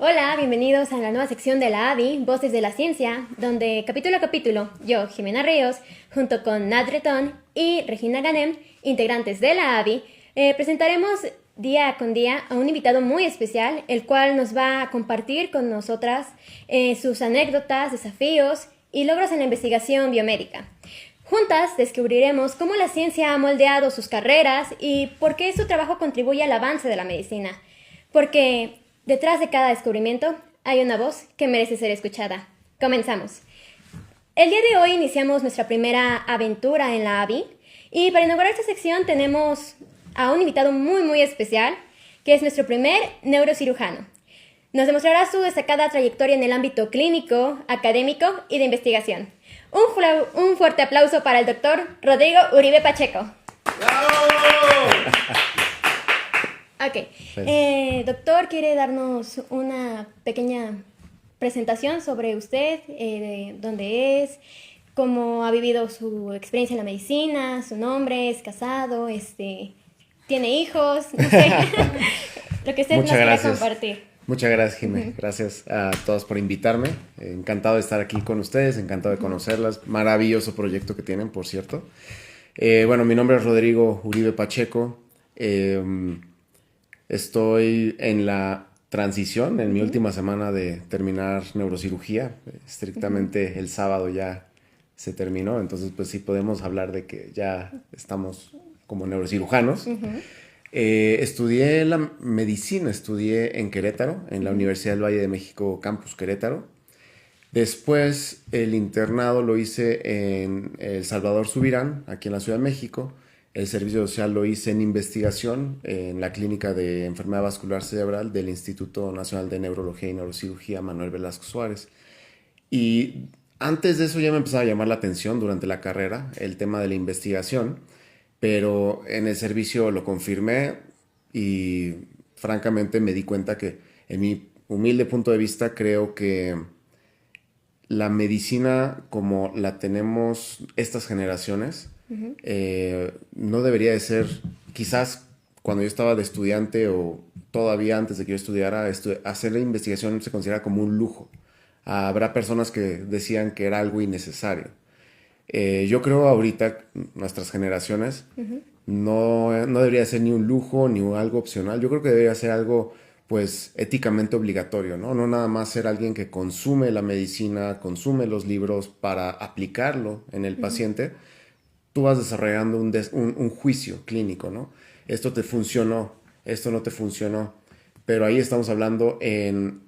Hola, bienvenidos a la nueva sección de la AVI, Voces de la Ciencia, donde capítulo a capítulo, yo, Jimena Ríos, junto con Nat Retón y Regina Ganem, integrantes de la AVI, presentaremos día con día a un invitado muy especial, el cual nos va a compartir con nosotras sus anécdotas, desafíos y logros en la investigación biomédica. Juntas descubriremos cómo la ciencia ha moldeado sus carreras y por qué su trabajo contribuye al avance de la medicina. Porque detrás de cada descubrimiento hay una voz que merece ser escuchada. Comenzamos. El día de hoy iniciamos nuestra primera aventura en la AVI y para inaugurar esta sección tenemos a un invitado muy especial, que es nuestro primer neurocirujano. Nos demostrará su destacada trayectoria en el ámbito clínico, académico y de investigación. Un fuerte aplauso para el doctor Rodrigo Uribe Pacheco. ¡Bravo! Ok. Doctor, ¿quiere darnos una pequeña presentación sobre usted? De dónde es, cómo ha vivido su experiencia en la medicina, su nombre, es casado, tiene hijos, no sé. Lo que usted nos quiera compartir. Muchas gracias, Jimé. Gracias a todos por invitarme. Encantado de estar aquí con ustedes, encantado de conocerlas. Maravilloso proyecto que tienen, por cierto. Bueno, mi nombre es Rodrigo Uribe Pacheco. Estoy en la transición, en mi última semana de terminar neurocirugía. Estrictamente el sábado ya se terminó, entonces pues sí podemos hablar de que ya estamos como neurocirujanos. Estudié la medicina, estudié en Querétaro, en la Universidad del Valle de México, Campus Querétaro. Después el internado lo hice en El Salvador Subirán, aquí en la Ciudad de México. El servicio social lo hice en investigación en la Clínica de Enfermedad Vascular Cerebral del Instituto Nacional de Neurología y Neurocirugía Manuel Velasco Suárez. Y antes de eso ya me empezaba a llamar la atención durante la carrera el tema de la investigación, pero en el servicio lo confirmé y francamente me di cuenta que en mi humilde punto de vista creo que la medicina como la tenemos estas generaciones no debería de ser, quizás cuando yo estaba de estudiante o todavía antes de que yo estudiara, hacer la investigación se considera como un lujo. Habrá personas que decían que era algo innecesario. Yo creo ahorita, nuestras generaciones, no debería ser ni un lujo ni algo opcional. Yo creo que debería ser algo, pues, éticamente obligatorio, ¿no? No nada más ser alguien que consume la medicina, consume los libros para aplicarlo en el paciente. Tú vas desarrollando un juicio clínico, ¿no? Esto te funcionó, esto no te funcionó. Pero ahí estamos hablando en,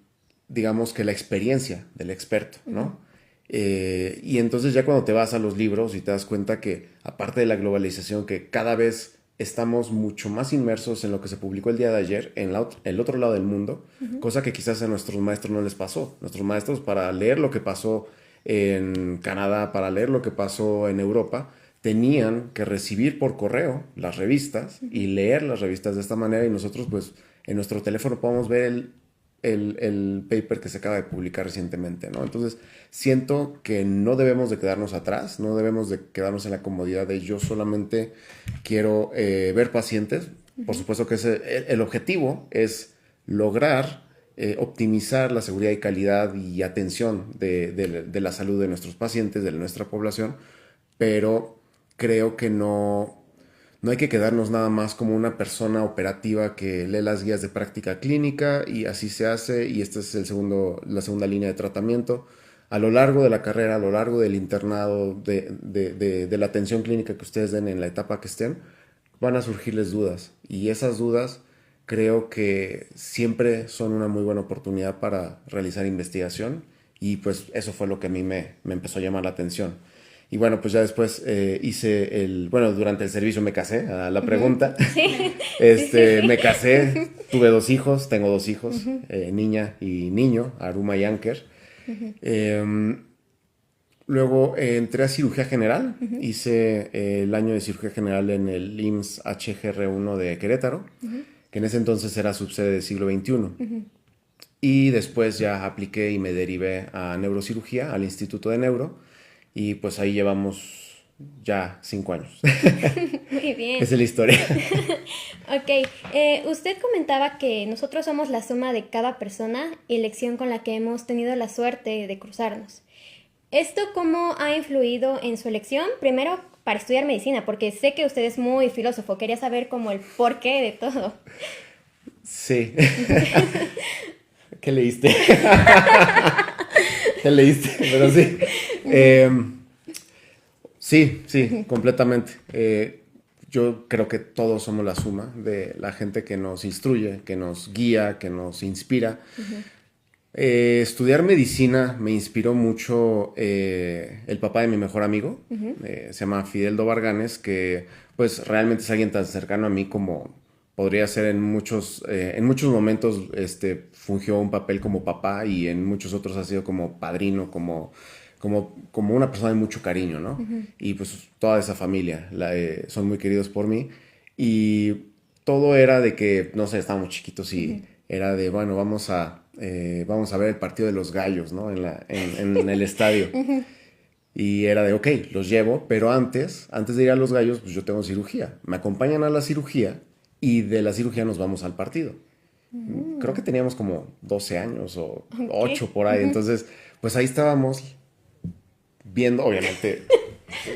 digamos que la experiencia del experto, ¿no? Y entonces ya cuando te vas a los libros y te das cuenta que aparte de la globalización, que cada vez estamos mucho más inmersos en lo que se publicó el día de ayer en el otro lado del mundo, cosa que quizás a nuestros maestros no les pasó. Nuestros maestros, para leer lo que pasó en Canadá, para leer lo que pasó en Europa, tenían que recibir por correo las revistas y leer las revistas de esta manera, y nosotros pues en nuestro teléfono podemos ver el paper que se acaba de publicar recientemente, ¿no? Entonces siento que no debemos de quedarnos atrás, no debemos de quedarnos en la comodidad de yo solamente quiero ver pacientes. Por supuesto que el objetivo es lograr optimizar la seguridad y calidad y atención de la salud de nuestros pacientes, de nuestra población, pero creo que no hay que quedarnos nada más como una persona operativa que lee las guías de práctica clínica y así se hace, y esta es la segunda línea de tratamiento. A lo largo de la carrera, a lo largo del internado, de la atención clínica que ustedes den en la etapa que estén, van a surgirles dudas, y esas dudas creo que siempre son una muy buena oportunidad para realizar investigación, y pues eso fue lo que a mí me empezó a llamar la atención. Y bueno, pues ya después durante el servicio me casé, a la pregunta. Sí. Me casé, tuve tengo dos hijos, niña y niño, Aruma y Anker. Luego entré a cirugía general, hice el año de cirugía general en el IMSS HGR1 de Querétaro, que en ese entonces era subsede del siglo XXI. Y después ya apliqué y me derivé a neurocirugía, al Instituto de Neuro. Y pues ahí llevamos ya 5 años. Muy bien. Esa es la historia. Ok, usted comentaba que nosotros somos la suma de cada persona y elección con la que hemos tenido la suerte de cruzarnos. ¿Esto cómo ha influido en su elección? Primero, para estudiar medicina, porque sé que usted es muy filósofo. Quería saber como el porqué de todo. Sí. ¿Qué leíste? ¿Qué leíste? Pero sí. Sí, completamente. Yo creo que todos somos la suma de la gente que nos instruye, que nos guía, que nos inspira. Estudiar medicina me inspiró mucho el papá de mi mejor amigo, se llama Fideldo Varganes, que pues realmente es alguien tan cercano a mí como podría ser en muchos momentos fungió un papel como papá y en muchos otros ha sido como padrino, como una persona de mucho cariño, ¿no? Y pues toda esa familia son muy queridos por mí y todo era de que, no sé, estábamos chiquitos y era de, bueno, vamos a ver el partido de los gallos, ¿no? En el estadio. Y era de, ok, los llevo, pero antes de ir a los gallos, pues yo tengo cirugía. Me acompañan a la cirugía y de la cirugía nos vamos al partido. Creo que teníamos como 12 años o 8 por ahí. Entonces, pues ahí estábamos viendo, obviamente,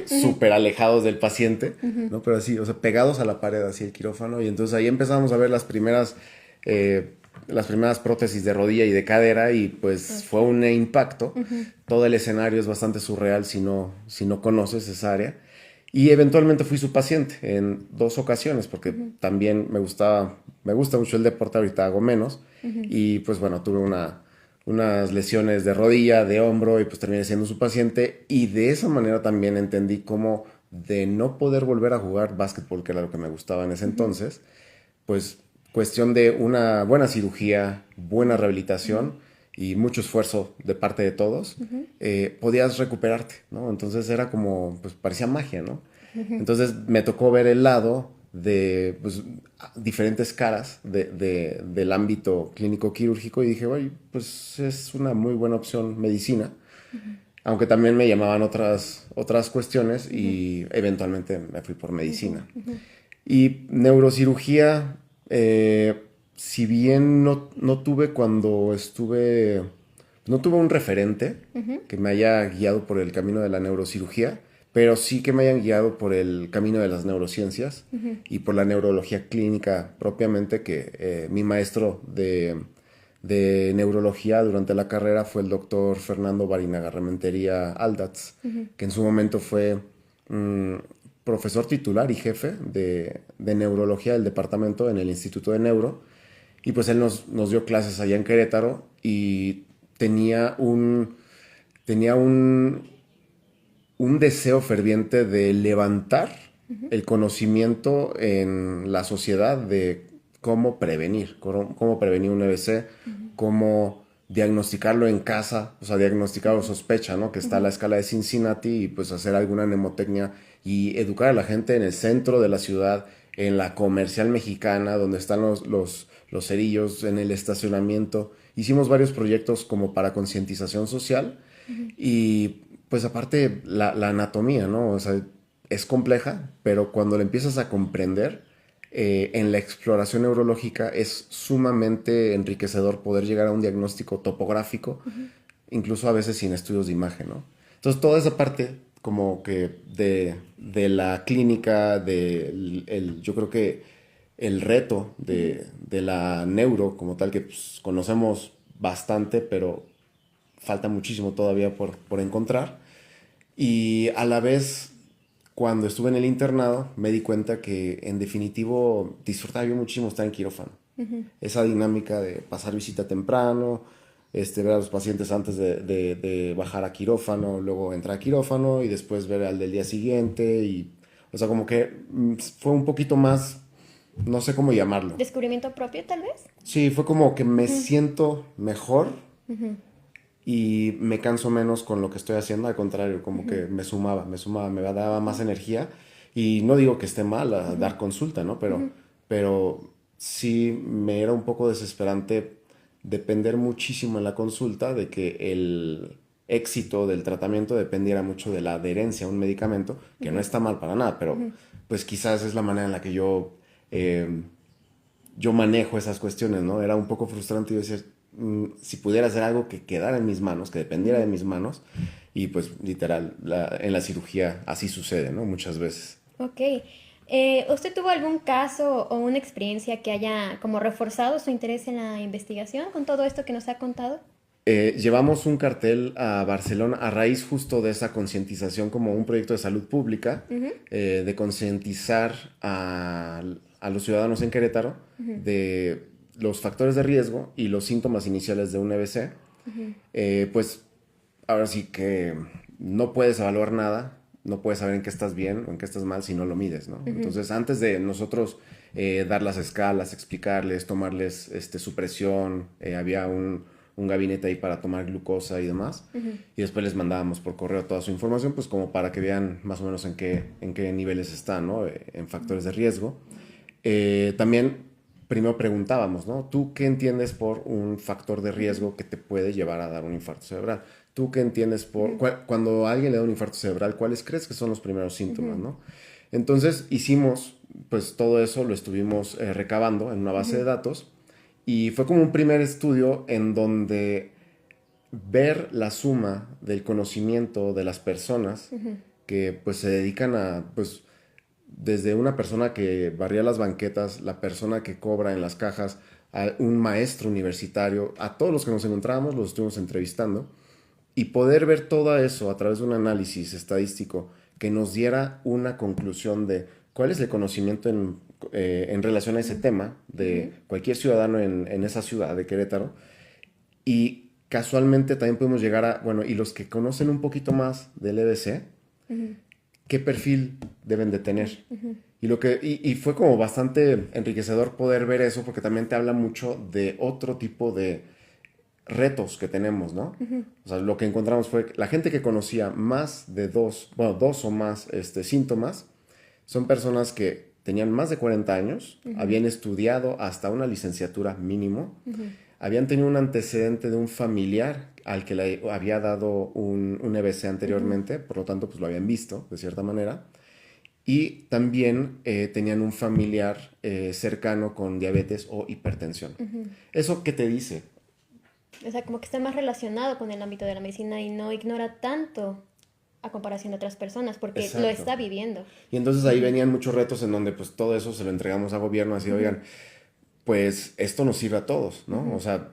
súper alejados del paciente, ¿no? Pero así, o sea, pegados a la pared, así el quirófano. Y entonces ahí empezamos a ver las primeras prótesis de rodilla y de cadera y pues fue un impacto. Todo el escenario es bastante surreal si no conoces esa área. Y eventualmente fui su paciente en 2 ocasiones porque también me gusta mucho el deporte, ahorita hago menos. Y pues bueno, tuve unas lesiones de rodilla, de hombro y pues terminé siendo su paciente y de esa manera también entendí cómo de no poder volver a jugar básquetbol, que era lo que me gustaba en ese entonces, pues cuestión de una buena cirugía, buena rehabilitación y mucho esfuerzo de parte de todos, podías recuperarte, ¿no? Entonces era como, pues parecía magia, ¿no? Entonces me tocó ver el lado de pues, diferentes caras del ámbito clínico quirúrgico y dije, oye, pues es una muy buena opción medicina, aunque también me llamaban otras cuestiones y eventualmente me fui por medicina. Y neurocirugía, si bien no tuve no tuve un referente que me haya guiado por el camino de la neurocirugía, pero sí que me hayan guiado por el camino de las neurociencias y por la neurología clínica propiamente, que mi maestro de neurología durante la carrera fue el doctor Fernando Barinagarrementería Aldatz, que en su momento fue profesor titular y jefe de neurología del departamento en el Instituto de Neuro. Y pues él nos dio clases allá en Querétaro y tenía un deseo ferviente de levantar el conocimiento en la sociedad de cómo prevenir un EBC, cómo diagnosticarlo en casa, o sea, diagnosticar o sospecha, ¿no? Que está la escala de Cincinnati y pues hacer alguna mnemotecnia y educar a la gente en el centro de la ciudad, en la Comercial Mexicana, donde están los cerillos, en el estacionamiento. Hicimos varios proyectos como para concientización social y pues aparte la anatomía, ¿no? O sea, es compleja, pero cuando la empiezas a comprender, en la exploración neurológica es sumamente enriquecedor poder llegar a un diagnóstico topográfico, incluso a veces sin estudios de imagen, ¿no? Entonces toda esa parte como que de la clínica, yo creo que el reto de la neuro como tal, que pues, conocemos bastante, pero falta muchísimo todavía por encontrar. Y a la vez, cuando estuve en el internado, me di cuenta que en definitivo disfrutaba yo muchísimo estar en quirófano. Esa dinámica de pasar visita temprano, ver a los pacientes antes de bajar a quirófano, luego entrar a quirófano y después ver al del día siguiente. Y, o sea, como que fue un poquito más, no sé cómo llamarlo. ¿Descubrimiento propio, tal vez? Sí, fue como que me siento mejor y me canso menos con lo que estoy haciendo. Al contrario, como que me sumaba, me daba más energía. Y no digo que esté mal a dar consulta, ¿no? Pero sí me era un poco desesperante depender muchísimo en la consulta de que el éxito del tratamiento dependiera mucho de la adherencia a un medicamento, que no está mal para nada, pero pues quizás es la manera en la que yo yo manejo esas cuestiones, ¿no? Era un poco frustrante. Yo decía, si pudiera hacer algo que quedara en mis manos, que dependiera de mis manos, y pues literal, en la cirugía así sucede, ¿no? Muchas veces. Ok. ¿Usted tuvo algún caso o una experiencia que haya como reforzado su interés en la investigación con todo esto que nos ha contado? Llevamos un cartel a Barcelona a raíz justo de esa concientización como un proyecto de salud pública, de concientizar a los ciudadanos en Querétaro de los factores de riesgo y los síntomas iniciales de un EBC. Pues ahora sí que no puedes evaluar nada, no puedes saber en qué estás bien o en qué estás mal si no lo mides, ¿no? Entonces, antes de nosotros dar las escalas, explicarles, tomarles su presión, había un gabinete ahí para tomar glucosa y demás, y después les mandábamos por correo toda su información, pues como para que vean más o menos en qué niveles están, ¿no? En factores de riesgo. También primero preguntábamos, ¿no? ¿Tú qué entiendes por un factor de riesgo que te puede llevar a dar un infarto cerebral? ¿Tú qué entiendes por cuando a alguien le da un infarto cerebral, cuáles crees que son los primeros síntomas, ¿no? Entonces hicimos, pues todo eso lo estuvimos recabando en una base de datos, y fue como un primer estudio en donde ver la suma del conocimiento de las personas que pues se dedican a, pues desde una persona que barría las banquetas, la persona que cobra en las cajas, a un maestro universitario, a todos los que nos encontrábamos los estuvimos entrevistando, y poder ver todo eso a través de un análisis estadístico que nos diera una conclusión de cuál es el conocimiento en relación a ese tema de cualquier ciudadano en esa ciudad de Querétaro. Y casualmente también podemos llegar a, bueno, y los que conocen un poquito más del EBC, ¿qué perfil deben de tener? Y fue como bastante enriquecedor poder ver eso, porque también te habla mucho de otro tipo de retos que tenemos, ¿no? O sea, lo que encontramos fue que la gente que conocía más de dos o más síntomas, son personas que tenían más de 40 años, habían estudiado hasta una licenciatura mínimo, habían tenido un antecedente de un familiar al que le había dado un EBC anteriormente, por lo tanto, pues lo habían visto, de cierta manera, y también tenían un familiar cercano con diabetes o hipertensión. ¿Eso qué te dice? O sea, como que está más relacionado con el ámbito de la medicina y no ignora tanto a comparación de otras personas, porque Exacto. lo está viviendo. Y entonces ahí venían muchos retos en donde pues todo eso se lo entregamos al gobierno, así, oigan, pues esto nos sirve a todos, ¿no? O sea,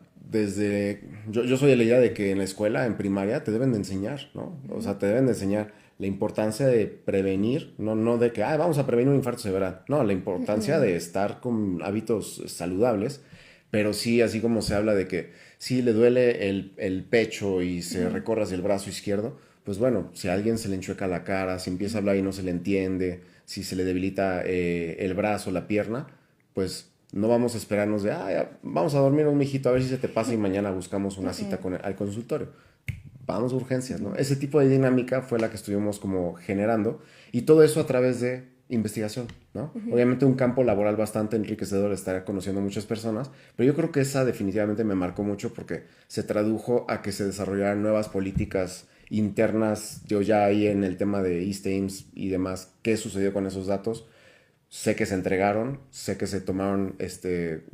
yo soy de la idea de que en la escuela, en primaria, te deben de enseñar, ¿no? O sea, te deben de enseñar la importancia de prevenir, no de que, vamos a prevenir un infarto cerebral. No, la importancia de estar con hábitos saludables, pero sí, así como se habla de que si le duele el pecho y se recorre hacia el brazo izquierdo, pues bueno, si a alguien se le enchueca la cara, si empieza a hablar y no se le entiende, si se le debilita el brazo, la pierna, pues no vamos a esperarnos de, vamos a dormir un mijito a ver si se te pasa y mañana buscamos una cita al consultorio. Vamos a urgencias, ¿no? Ese tipo de dinámica fue la que estuvimos como generando, y todo eso a través de investigación, ¿no? Obviamente un campo laboral bastante enriquecedor, estar conociendo a muchas personas, pero yo creo que esa definitivamente me marcó mucho porque se tradujo a que se desarrollaran nuevas políticas internas. Yo ya ahí en el tema de ISTE-IMSS y demás, ¿qué sucedió con esos datos? Sé que se entregaron, sé que se tomaron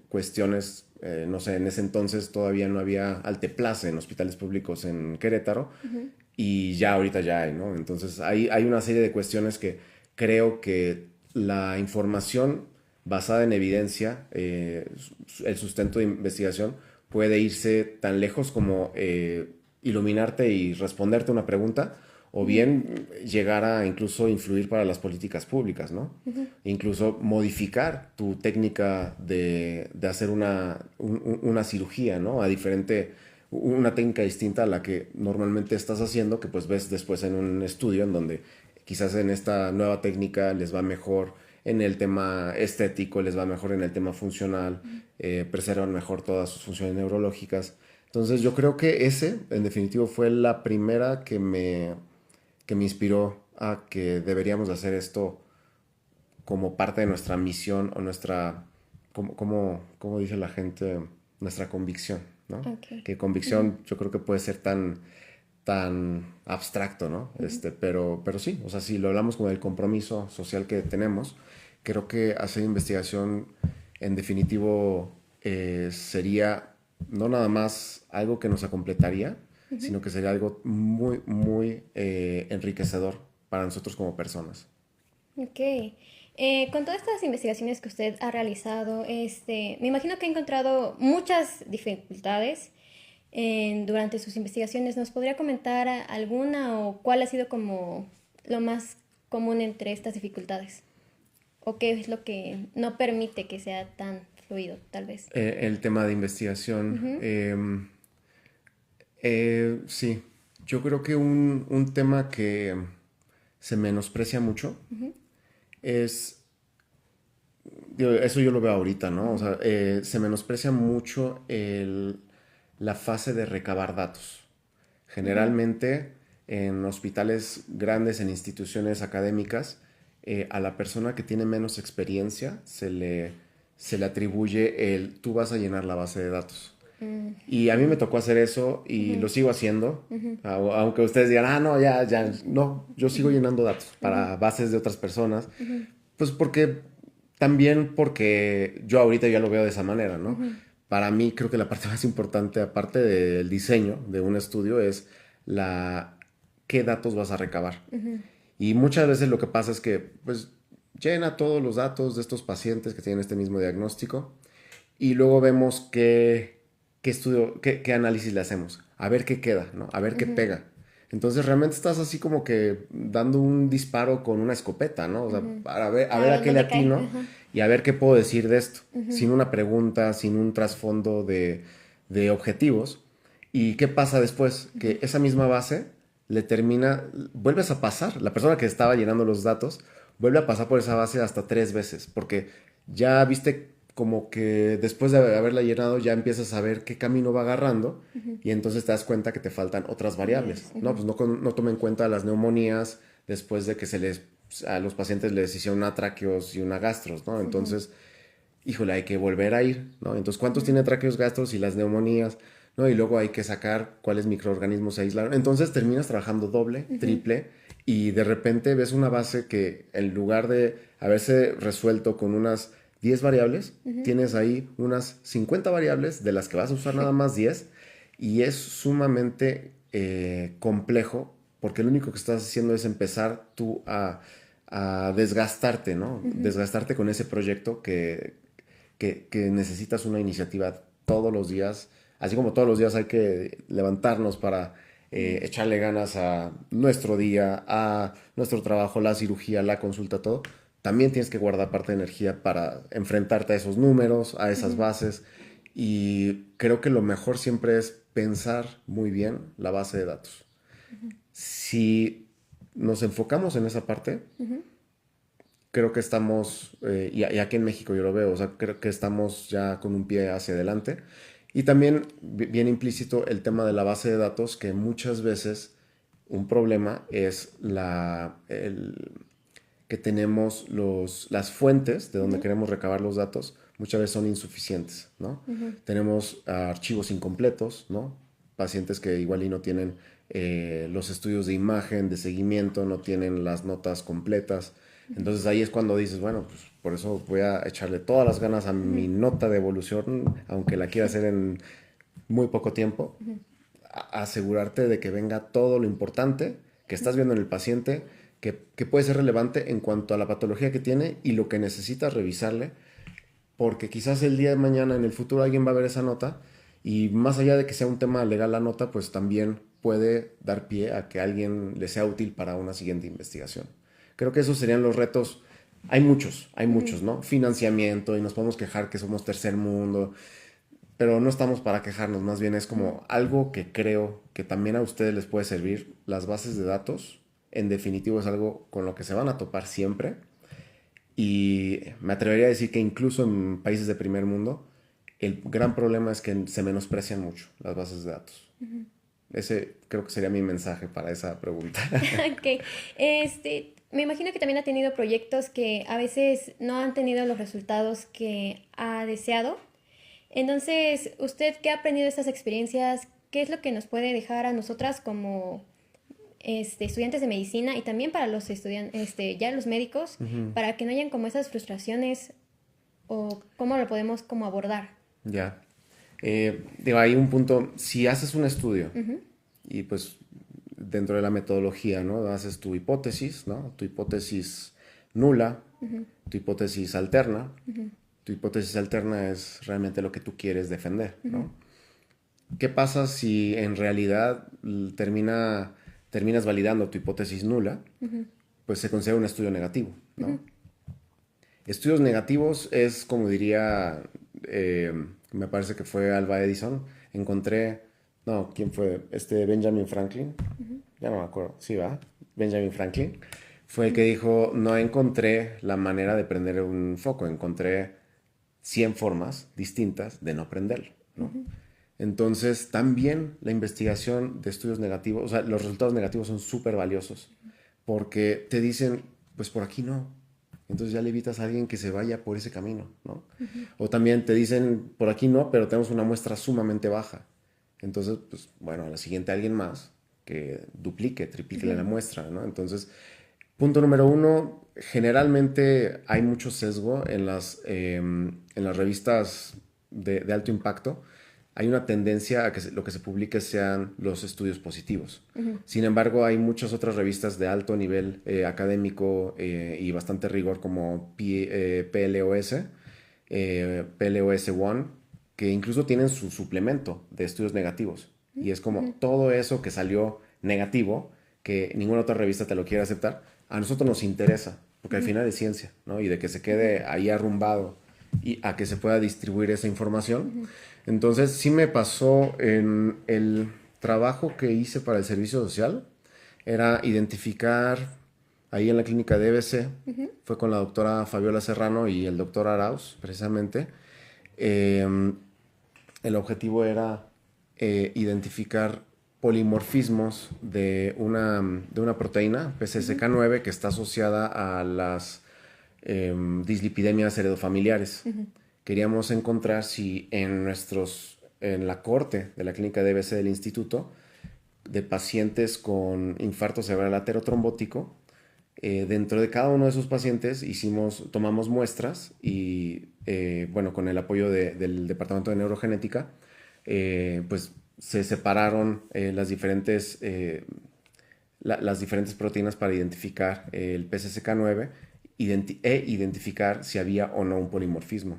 cuestiones, no sé, en ese entonces todavía no había alteplace en hospitales públicos en Querétaro, y ya ahorita ya hay, ¿no? Entonces hay una serie de cuestiones que creo que la información basada en evidencia, el sustento de investigación, puede irse tan lejos como iluminarte y responderte una pregunta, o bien llegar a incluso influir para las políticas públicas, ¿no? Incluso modificar tu técnica de hacer una cirugía, ¿no? Una técnica distinta a la que normalmente estás haciendo, que pues ves después en un estudio en donde quizás en esta nueva técnica les va mejor en el tema estético, les va mejor en el tema funcional, preservan mejor todas sus funciones neurológicas. Entonces yo creo que en definitivo, fue la primera que me inspiró a que deberíamos hacer esto como parte de nuestra misión o nuestra, como dice la gente, nuestra convicción, ¿no? Okay. Que convicción yo creo que puede ser tan abstracto, ¿no? Pero sí, o sea, si lo hablamos como del compromiso social que tenemos, creo que hacer investigación en definitivo sería no nada más algo que nos completaría, sino que sería algo muy, muy enriquecedor para nosotros como personas. Ok. Con todas estas investigaciones que usted ha realizado, me imagino que ha encontrado muchas dificultades durante sus investigaciones. ¿Nos podría comentar alguna o cuál ha sido como lo más común entre estas dificultades? ¿O qué es lo que no permite que sea tan fluido, tal vez? El tema de investigación, sí, yo creo que un tema que se menosprecia mucho es, digo, eso yo lo veo ahorita, ¿no? O sea, se menosprecia mucho la fase de recabar datos. Generalmente en hospitales grandes, en instituciones académicas, a la persona que tiene menos experiencia se le atribuye tú vas a llenar la base de datos. Y a mí me tocó hacer eso y lo sigo haciendo, aunque ustedes digan, no, ya, no, yo sigo llenando datos para bases de otras personas, pues porque yo ahorita ya lo veo de esa manera, ¿no? Para mí creo que la parte más importante, aparte del diseño de un estudio, es qué datos vas a recabar. Y muchas veces lo que pasa es que, pues, llena todos los datos de estos pacientes que tienen este mismo diagnóstico y luego vemos qué estudio, qué análisis le hacemos, a ver qué queda, ¿no? A ver qué pega. Entonces realmente estás así como que dando un disparo con una escopeta, ¿no? O sea, para ver, a ver a qué le atino y a ver qué puedo decir de esto, sin una pregunta, sin un trasfondo de objetivos. ¿Y qué pasa después? Que esa misma base vuelves a pasar, la persona que estaba llenando los datos, vuelve a pasar por esa base hasta 3 veces, porque ya viste como que después de haberla llenado ya empiezas a ver qué camino va agarrando y entonces te das cuenta que te faltan otras variables. No, pues no toma en cuenta las neumonías después de que a los pacientes les hicieron una traqueos y una gastros, ¿no? Entonces, híjole, hay que volver a ir, ¿no? Entonces, ¿cuántos tiene traqueos, gastros y las neumonías? ¿No? Y luego hay que sacar cuáles microorganismos se aislaron. Entonces terminas trabajando doble, triple, y de repente ves una base que en lugar de haberse resuelto con unas 10 variables, tienes ahí unas 50 variables de las que vas a usar nada más 10 y es sumamente complejo porque lo único que estás haciendo es empezar tú a desgastarte, ¿no? Desgastarte con ese proyecto que necesitas una iniciativa todos los días, así como todos los días hay que levantarnos para echarle ganas a nuestro día, a nuestro trabajo, la cirugía, la consulta, todo. También tienes que guardar parte de energía para enfrentarte a esos números, a esas bases. Y creo que lo mejor siempre es pensar muy bien la base de datos. Si nos enfocamos en esa parte, creo que estamos, y aquí en México yo lo veo, o sea, creo que estamos ya con un pie hacia adelante. Y también viene implícito el tema de la base de datos, que muchas veces un problema es que tenemos las fuentes de donde queremos recabar los datos, muchas veces son insuficientes, ¿no? Tenemos archivos incompletos, ¿no? Pacientes que igual y no tienen los estudios de imagen, de seguimiento, no tienen las notas completas. Entonces ahí es cuando dices, bueno, pues por eso voy a echarle todas las ganas a mi nota de evolución, aunque la quiera hacer en muy poco tiempo, asegurarte de que venga todo lo importante que estás viendo en el paciente, que puede ser relevante en cuanto a la patología que tiene y lo que necesitas revisarle, porque quizás el día de mañana, en el futuro, alguien va a ver esa nota y más allá de que sea un tema legal la nota, pues también puede dar pie a que alguien le sea útil para una siguiente investigación. Creo que esos serían los retos. Hay muchos, ¿no? Financiamiento y nos podemos quejar que somos tercer mundo, pero no estamos para quejarnos, más bien es como algo que creo que también a ustedes les puede servir. Las bases de datos, en definitivo, es algo con lo que se van a topar siempre. Y me atrevería a decir que incluso en países de primer mundo, el gran problema es que se menosprecian mucho las bases de datos. Ese creo que sería mi mensaje para esa pregunta. Ok. Me imagino que también ha tenido proyectos que a veces no han tenido los resultados que ha deseado. Entonces, ¿usted qué ha aprendido de estas experiencias? ¿Qué es lo que nos puede dejar a nosotras como estudiantes de medicina y también para los estudiantes, ya los médicos, para que no hayan como esas frustraciones o cómo lo podemos como abordar. Ya. Digo, hay un punto, si haces un estudio y pues dentro de la metodología, ¿no? Haces tu hipótesis, ¿no? Tu hipótesis nula, tu hipótesis alterna. Tu hipótesis alterna es realmente lo que tú quieres defender, ¿no? ¿Qué pasa si en realidad terminas validando tu hipótesis nula? Pues se considera un estudio negativo, ¿no? Estudios negativos es, como diría, me parece que fue Alva Edison, ¿quién fue? Benjamin Franklin, ya no me acuerdo, sí, ¿va? Benjamin Franklin, fue el que dijo, no encontré la manera de prender un foco, encontré 100 formas distintas de no prenderlo, ¿no? Entonces, también la investigación de estudios negativos, o sea, los resultados negativos son súper valiosos, porque te dicen, pues por aquí no. Entonces ya le evitas a alguien que se vaya por ese camino, ¿no? O también te dicen, por aquí no, pero tenemos una muestra sumamente baja. Entonces, pues, bueno, a la siguiente alguien más que duplique, triplique la muestra, ¿no? Entonces, punto número 1, generalmente hay mucho sesgo en las revistas de alto impacto. Hay una tendencia a que lo que se publique sean los estudios positivos. Sin embargo, hay muchas otras revistas de alto nivel académico y bastante rigor como PLOS, PLOS One, que incluso tienen su suplemento de estudios negativos. Y es como todo eso que salió negativo, que ninguna otra revista te lo quiere aceptar, a nosotros nos interesa, porque al final es ciencia, ¿no? Y de que se quede ahí arrumbado y a que se pueda distribuir esa información. Entonces, sí me pasó en el trabajo que hice para el servicio social, era identificar, ahí en la clínica de EBC, fue con la doctora Fabiola Serrano y el doctor Arauz, precisamente. El objetivo era identificar polimorfismos de una proteína, PCSK9, que está asociada a las dislipidemias heredofamiliares. Queríamos encontrar si en la cohorte de la clínica de EBC del instituto, de pacientes con infarto cerebral aterotrombótico, dentro de cada uno de esos pacientes tomamos muestras y, con el apoyo del Departamento de Neurogenética, pues se separaron las diferentes proteínas para identificar el PCSK9 e identificar si había o no un polimorfismo.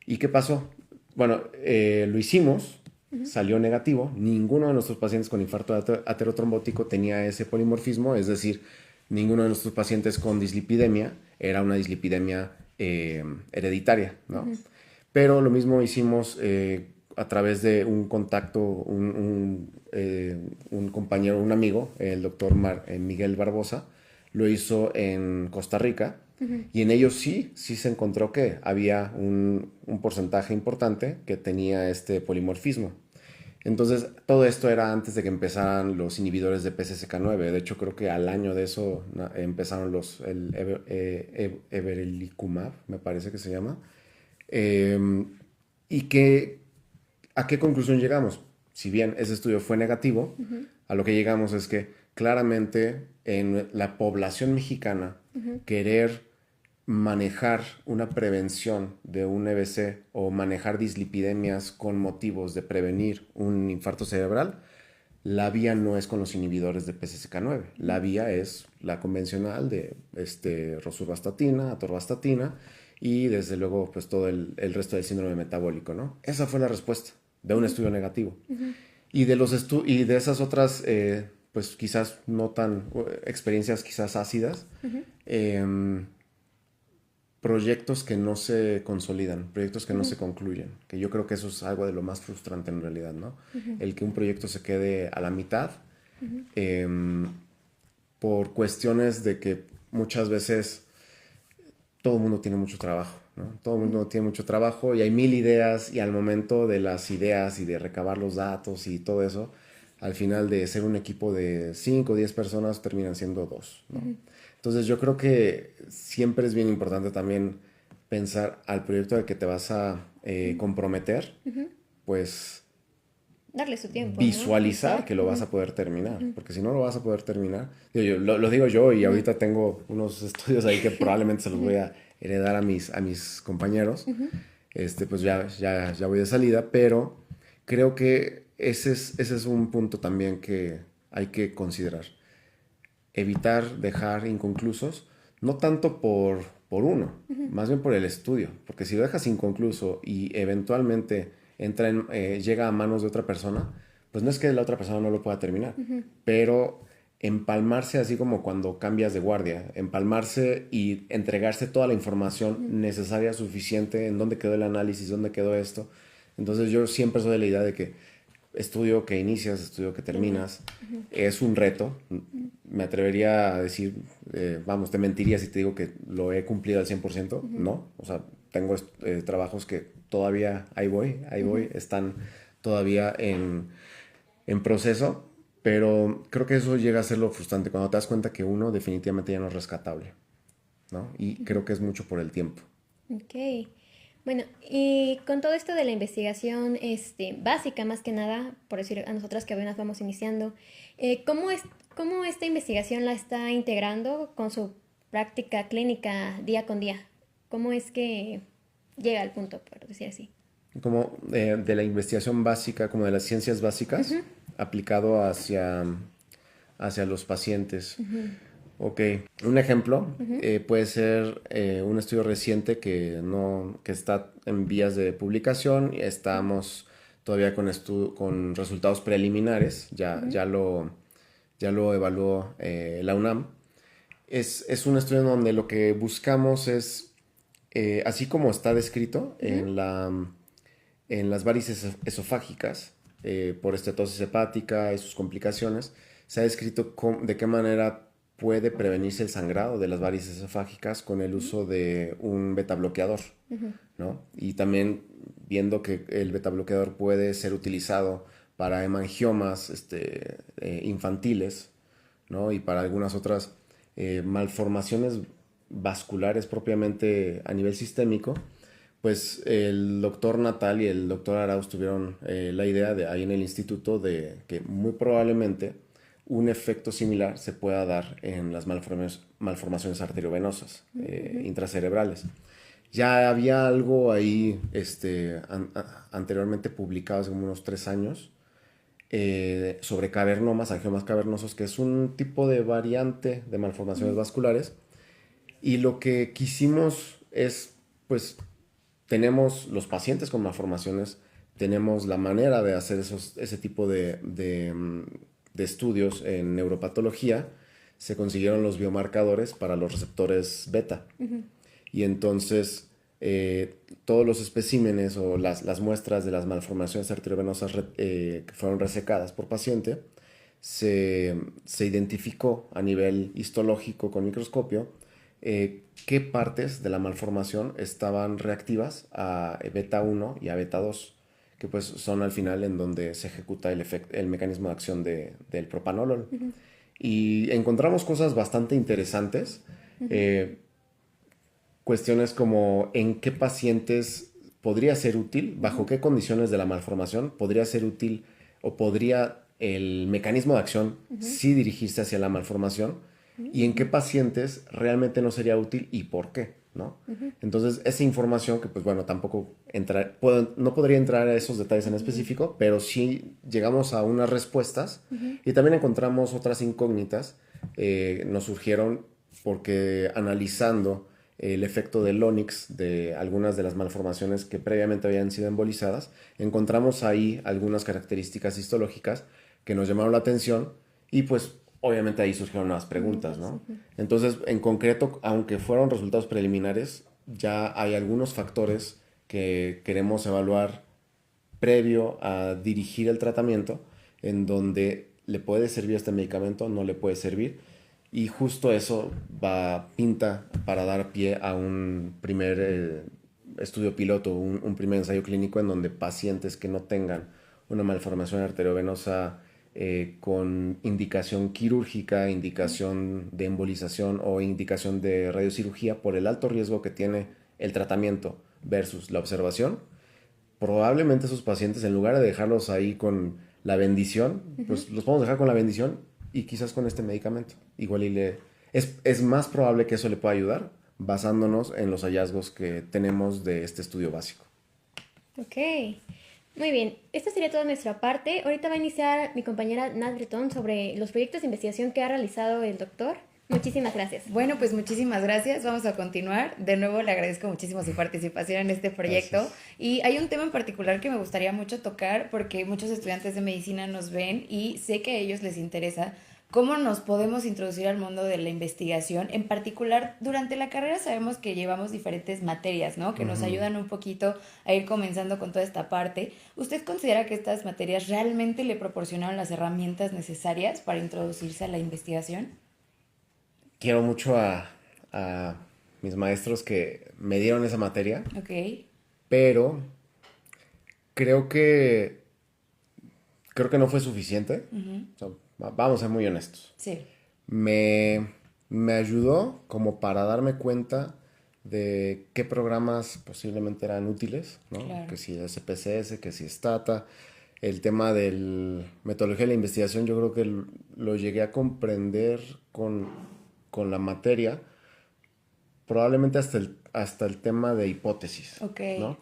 ¿Y qué pasó? Bueno, lo hicimos, salió negativo. Ninguno de nuestros pacientes con infarto aterotrombótico tenía ese polimorfismo, es decir, ninguno de nuestros pacientes con dislipidemia era una dislipidemia hereditaria, ¿no? Pero lo mismo hicimos a través de un contacto, un compañero, un amigo, el doctor Miguel Barbosa, lo hizo en Costa Rica, y en ellos sí se encontró que había un porcentaje importante que tenía este polimorfismo. Entonces, todo esto era antes de que empezaran los inhibidores de PCSK9. De hecho, creo que al año de eso empezaron el everolimus, me parece que se llama. ¿A qué conclusión llegamos? Si bien ese estudio fue negativo, a lo que llegamos es que claramente en la población mexicana querer manejar una prevención de un EBC o manejar dislipidemias con motivos de prevenir un infarto cerebral, la vía no es con los inhibidores de PCSK9. La vía es la convencional de rosuvastatina, atorvastatina y desde luego pues todo el resto del síndrome metabólico, ¿no? Esa fue la respuesta de un estudio negativo. Y de esas otras pues quizás no tan experiencias quizás ácidas, proyectos que no se consolidan, proyectos que no se concluyen, que yo creo que eso es algo de lo más frustrante en realidad, ¿no? El que un proyecto se quede a la mitad por cuestiones de que muchas veces todo el mundo tiene mucho trabajo, ¿no? Todo el mundo tiene mucho trabajo y hay 1000 ideas, y al momento de las ideas y de recabar los datos y todo eso, al final de ser un equipo de 5 o 10 personas terminan siendo 2, ¿no? Entonces yo creo que siempre es bien importante también pensar al proyecto al que te vas a comprometer, pues darle su tiempo, visualizar, ¿no?, que lo vas a poder terminar, porque si no lo vas a poder terminar, lo digo yo, y ahorita tengo unos estudios ahí que probablemente se los voy a heredar a mis compañeros, pues ya voy de salida, pero creo que ese es un punto también que hay que considerar. Evitar dejar inconclusos, no tanto por uno, más bien por el estudio, porque si lo dejas inconcluso y eventualmente llega a manos de otra persona, pues no es que la otra persona no lo pueda terminar, pero empalmarse así como cuando cambias de guardia, empalmarse y entregarse toda la información necesaria, suficiente, en dónde quedó el análisis, dónde quedó esto. Entonces yo siempre soy de la idea de que estudio que inicias, estudio que terminas, es un reto. Me atrevería a decir, vamos, te mentiría si te digo que lo he cumplido al 100%, no. O sea, tengo trabajos que todavía ahí voy, están todavía en proceso, pero creo que eso llega a ser lo frustrante, cuando te das cuenta que uno definitivamente ya no es rescatable, ¿no? Y creo que es mucho por el tiempo. Ok. Bueno, y con todo esto de la investigación básica, más que nada, por decir a nosotras que apenas vamos iniciando, ¿cómo esta investigación la está integrando con su práctica clínica día con día? ¿Cómo es que llega al punto, por decir así? Como de la investigación básica, como de las ciencias básicas, aplicado hacia los pacientes. Ok, un ejemplo puede ser un estudio reciente que está en vías de publicación. Estamos todavía con resultados preliminares, ya lo evaluó la UNAM. Es un estudio en donde lo que buscamos es, así como está descrito en las varices esofágicas, por estetosis hepática y sus complicaciones, se ha descrito de qué manera puede prevenirse el sangrado de las varices esofágicas con el uso de un betabloqueador, ¿no? Y también viendo que el betabloqueador puede ser utilizado para hemangiomas infantiles, ¿no? Y para algunas otras malformaciones vasculares propiamente a nivel sistémico. Pues el doctor Natal y el doctor Arauz tuvieron la idea ahí en el instituto de que muy probablemente un efecto similar se pueda dar en las malformaciones arteriovenosas intracerebrales. Ya había algo ahí anteriormente publicado hace como unos 3 años sobre cavernomas, angiomas cavernosos, que es un tipo de variante de malformaciones vasculares. Y lo que quisimos es, pues, tenemos los pacientes con malformaciones, tenemos la manera de hacer ese tipo de estudios en neuropatología, se consiguieron los biomarcadores para los receptores beta. Y entonces todos los especímenes o las muestras de las malformaciones arteriovenosas que fueron resecadas por paciente, se identificó a nivel histológico con microscopio qué partes de la malformación estaban reactivas a beta 1 y a beta 2, que pues son al final en donde se ejecuta el mecanismo de acción del propanolol. Y encontramos cosas bastante interesantes, cuestiones como en qué pacientes podría ser útil, bajo qué condiciones de la malformación podría ser útil o podría el mecanismo de acción sí dirigirse hacia la malformación, y en qué pacientes realmente no sería útil y por qué, ¿no? Entonces, esa información que, pues bueno, tampoco no podría entrar a esos detalles en específico, pero sí llegamos a unas respuestas y también encontramos otras incógnitas. Nos surgieron porque analizando el efecto del Lonix de algunas de las malformaciones que previamente habían sido embolizadas, encontramos ahí algunas características histológicas que nos llamaron la atención y pues obviamente ahí surgieron nuevas preguntas, ¿no? Entonces, en concreto, aunque fueron resultados preliminares, ya hay algunos factores que queremos evaluar previo a dirigir el tratamiento, en donde le puede servir este medicamento, no le puede servir, y justo eso pinta para dar pie a un primer estudio piloto, un primer ensayo clínico en donde pacientes que no tengan una malformación arteriovenosa con indicación quirúrgica, indicación de embolización o indicación de radiocirugía por el alto riesgo que tiene el tratamiento versus la observación, probablemente esos pacientes, en lugar de dejarlos ahí con la bendición, pues los podemos dejar con la bendición y quizás con este medicamento. Igual es más probable que eso le pueda ayudar basándonos en los hallazgos que tenemos de este estudio básico. Ok, muy bien. Esta sería toda nuestra parte. Ahorita va a iniciar mi compañera Nat Bretón sobre los proyectos de investigación que ha realizado el doctor. Muchísimas gracias. Bueno, pues muchísimas gracias. Vamos a continuar. De nuevo le agradezco muchísimo su participación en este proyecto. Gracias. Y hay un tema en particular que me gustaría mucho tocar porque muchos estudiantes de medicina nos ven y sé que a ellos les interesa cómo nos podemos introducir al mundo de la investigación. En particular, durante la carrera sabemos que llevamos diferentes materias, ¿no? Que nos ayudan un poquito a ir comenzando con toda esta parte. ¿Usted considera que estas materias realmente le proporcionaron las herramientas necesarias para introducirse a la investigación? Quiero mucho a mis maestros que me dieron esa materia, Ok. pero creo que no fue suficiente. O sea, vamos a ser muy honestos. Sí. Me ayudó como para darme cuenta de qué programas posiblemente eran útiles, ¿no? Claro. Que si SPSS, que si Stata. El tema de metodología de la investigación, yo creo que lo llegué a comprender con la materia, probablemente hasta el tema de hipótesis, Ok. ¿no?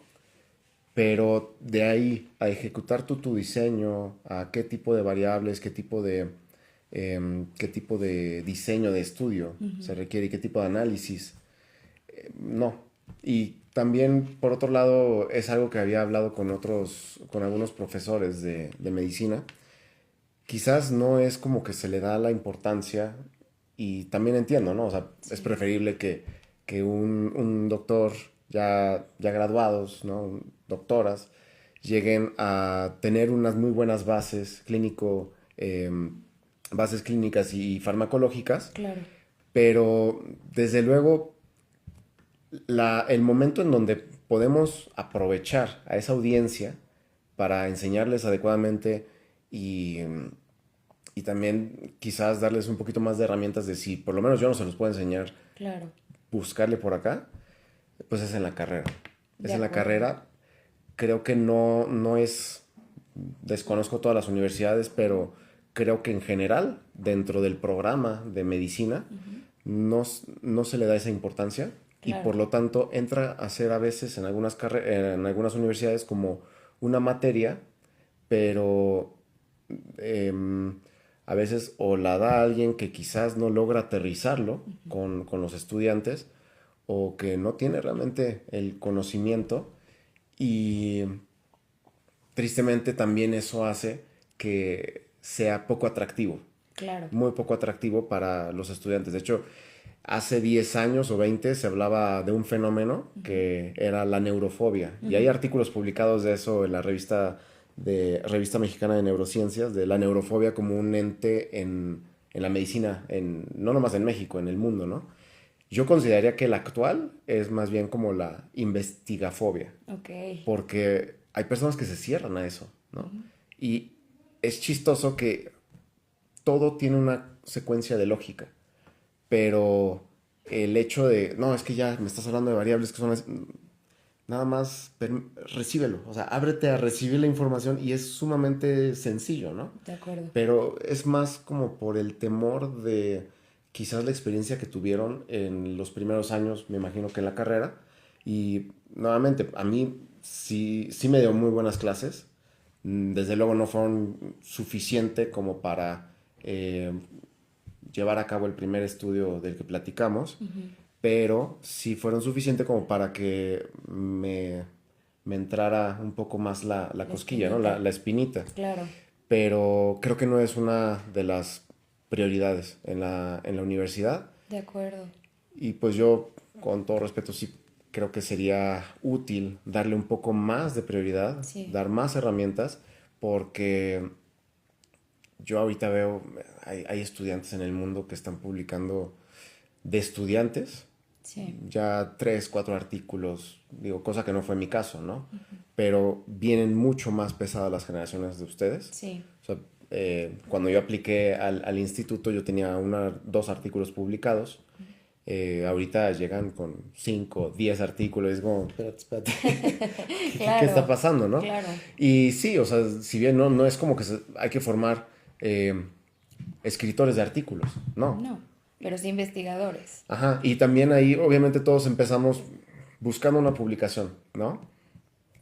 Pero de ahí a ejecutar tu diseño, a qué tipo de variables, qué tipo de diseño de estudio se requiere y qué tipo de análisis, no. Y también, por otro lado, es algo que había hablado con algunos profesores de medicina. Quizás no es como que se le da la importancia, y también entiendo, ¿no? O sea, Sí. es preferible que un doctor ya graduados, ¿no? Doctoras, lleguen a tener unas muy buenas bases bases clínicas y farmacológicas, Claro. pero desde luego el momento en donde podemos aprovechar a esa audiencia para enseñarles adecuadamente y también quizás darles un poquito más de herramientas de si por lo menos yo no se los puedo enseñar, Claro. buscarle por acá, pues es en la carrera. De Es en la acuerdo. carrera. Creo que no es, desconozco todas las universidades, pero creo que en general, dentro del programa de medicina, no se le da esa importancia. Claro. Y por lo tanto entra a ser a veces en algunas universidades como una materia, pero a veces o la da alguien que quizás no logra aterrizarlo con los estudiantes, o que no tiene realmente el conocimiento, y tristemente también eso hace que sea poco atractivo, Claro. muy poco atractivo para los estudiantes. De hecho, hace 10 años o 20 se hablaba de un fenómeno que era la neurofobia, y hay artículos publicados de eso en la revista Mexicana de Neurociencias, de la neurofobia como un ente en la medicina, no nomás en México, en el mundo, ¿no? Yo consideraría que la actual es más bien como la investigafobia, Ok. porque hay personas que se cierran a eso, ¿no? Y es chistoso que todo tiene una secuencia de lógica, pero el hecho de, no, es que ya me estás hablando de variables que son nada más recíbelo, o sea, ábrete a recibir la información, y es sumamente sencillo, ¿no? De acuerdo. Pero es más como por el temor de quizás la experiencia que tuvieron en los primeros años, me imagino que en la carrera. Y nuevamente, a mí sí me dio muy buenas clases. Desde luego no fueron suficiente como para llevar a cabo el primer estudio del que platicamos, pero sí fueron suficiente como para que me entrara un poco más la cosquilla, ¿no? espinita. La espinita. Claro. Pero creo que no es una de las prioridades en la universidad. De acuerdo. Y pues yo, con todo respeto, sí creo que sería útil darle un poco más de prioridad, Sí. dar más herramientas, porque yo ahorita veo, hay estudiantes en el mundo que están publicando de estudiantes, Sí. ya 3, 4 artículos, digo, cosa que no fue mi caso, ¿no? Pero vienen mucho más pesadas las generaciones de ustedes. Sí. O sea, cuando yo apliqué al instituto, yo tenía 2 artículos publicados. Ahorita llegan con 5, 10 artículos. Es como, espérate. Claro. ¿Qué está pasando, no? Claro. Y sí, o sea, si bien no es como que hay que formar escritores de artículos, no. No. pero sí investigadores. Ajá, y también ahí obviamente todos empezamos buscando una publicación, ¿no?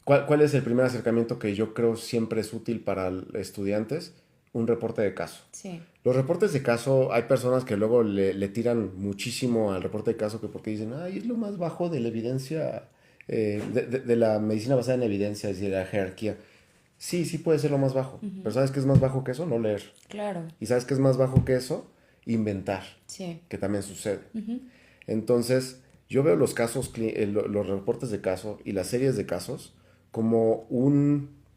¿Cuál es el primer acercamiento que yo creo siempre es útil para estudiantes? Un reporte de caso. Sí, Los reportes de caso, hay personas que luego le tiran muchísimo al reporte de caso que porque dicen, ay, es lo más bajo de la evidencia, de la medicina basada en evidencias y de la jerarquía. Sí, sí puede ser lo más bajo, pero ¿sabes qué es más bajo que eso? No leer. claro. ¿Y sabes qué es más bajo que eso? Inventar, Sí. que también sucede. Entonces, yo veo los casos, los reportes de caso y las series de casos como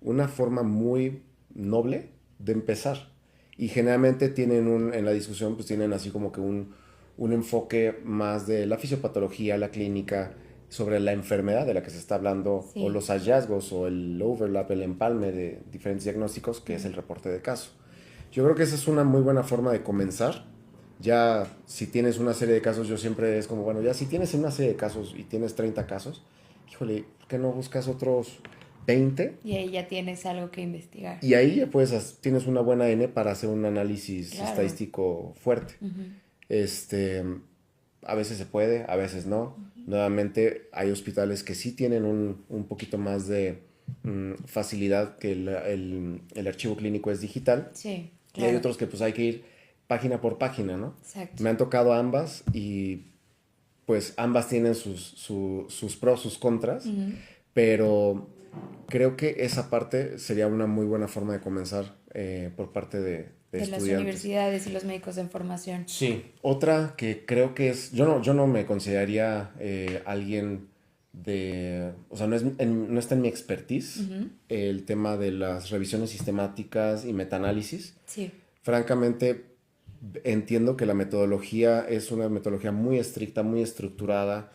una forma muy noble de empezar. Y generalmente tienen en la discusión, pues tienen así como que un enfoque más de la fisiopatología, la clínica, sobre la enfermedad de la que se está hablando, Sí. o los hallazgos, o el overlap, el empalme de diferentes diagnósticos, que es el reporte de caso. Yo creo que esa es una muy buena forma de comenzar. Ya si tienes una serie de casos, yo siempre es como, bueno, ya si tienes una serie de casos y tienes 30 casos, híjole, ¿por qué no buscas otros 20? Y ahí ya tienes algo que investigar. Y ahí ya tienes una buena N para hacer un análisis Claro. estadístico fuerte. A veces se puede, a veces no. Nuevamente, hay hospitales que sí tienen un poquito más de facilidad, que el archivo clínico es digital. Sí, Y claro. hay otros que pues hay que ir página por página, ¿no? Exacto. Me han tocado ambas y pues ambas tienen sus pros, sus contras, pero creo que esa parte sería una muy buena forma de comenzar por parte de De las estudiantes. universidades y los médicos en formación. Sí, otra que creo que es, yo no me consideraría alguien o sea, no está en mi expertise el tema de las revisiones sistemáticas y metaanálisis. Sí, Francamente, entiendo que la metodología es una metodología muy estricta, muy estructurada,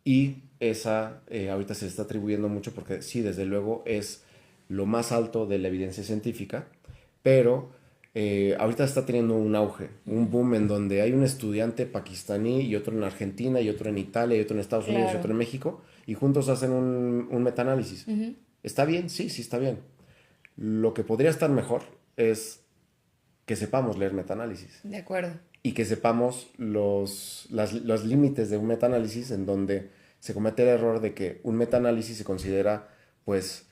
y esa ahorita se le está atribuyendo mucho porque sí, desde luego es lo más alto de la evidencia científica, pero ahorita está teniendo un auge, un boom en donde hay un estudiante pakistaní y otro en Argentina y otro en Italia y otro en Estados Unidos y Claro. otro en México y juntos hacen un metaanálisis. ¿Está bien? Sí, sí está bien. Lo que podría estar mejor es que sepamos leer metaanálisis de acuerdo. y que sepamos los límites de un metaanálisis, en donde se comete el error de que un metaanálisis se considera pues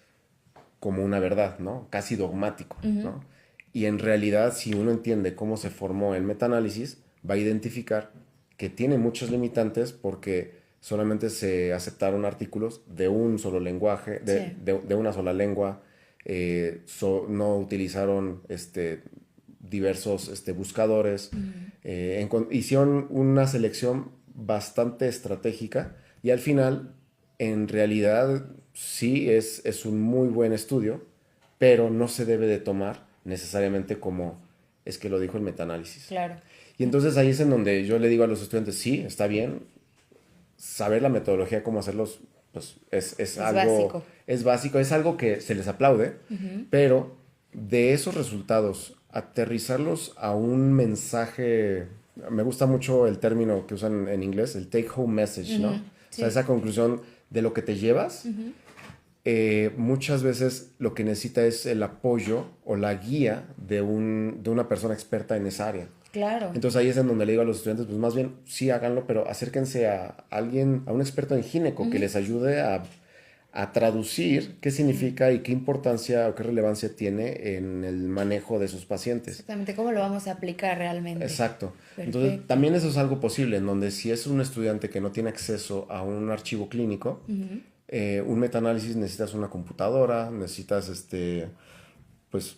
como una verdad, ¿no? Casi dogmático, ¿no? Y en realidad, si uno entiende cómo se formó el metaanálisis, va a identificar que tiene muchos limitantes porque solamente se aceptaron artículos de un solo lenguaje, Sí. de una sola lengua, no utilizaron diversos buscadores, hicieron una selección bastante estratégica y al final, en realidad, sí es un muy buen estudio, pero no se debe de tomar necesariamente como es que lo dijo el metaanálisis. Claro. Y entonces ahí es en donde yo le digo a los estudiantes, sí, está bien, saber la metodología, cómo hacerlos, pues es algo básico. es básico, es algo que se les aplaude, pero de esos resultados, aterrizarlos a un mensaje, me gusta mucho el término que usan en inglés, el take home message, ¿no? O sea, esa conclusión de lo que te llevas. Muchas veces lo que necesita es el apoyo o la guía de una persona experta en esa área. Claro. Entonces ahí es en donde le digo a los estudiantes, pues más bien sí háganlo, pero acérquense a alguien, a un experto en gineco que les ayude a traducir qué significa y qué importancia o qué relevancia tiene en el manejo de sus pacientes. Exactamente, ¿cómo lo vamos a aplicar realmente? Exacto. Perfecto. Entonces también eso es algo posible, en donde si es un estudiante que no tiene acceso a un archivo clínico, un metaanálisis, necesitas una computadora, necesitas pues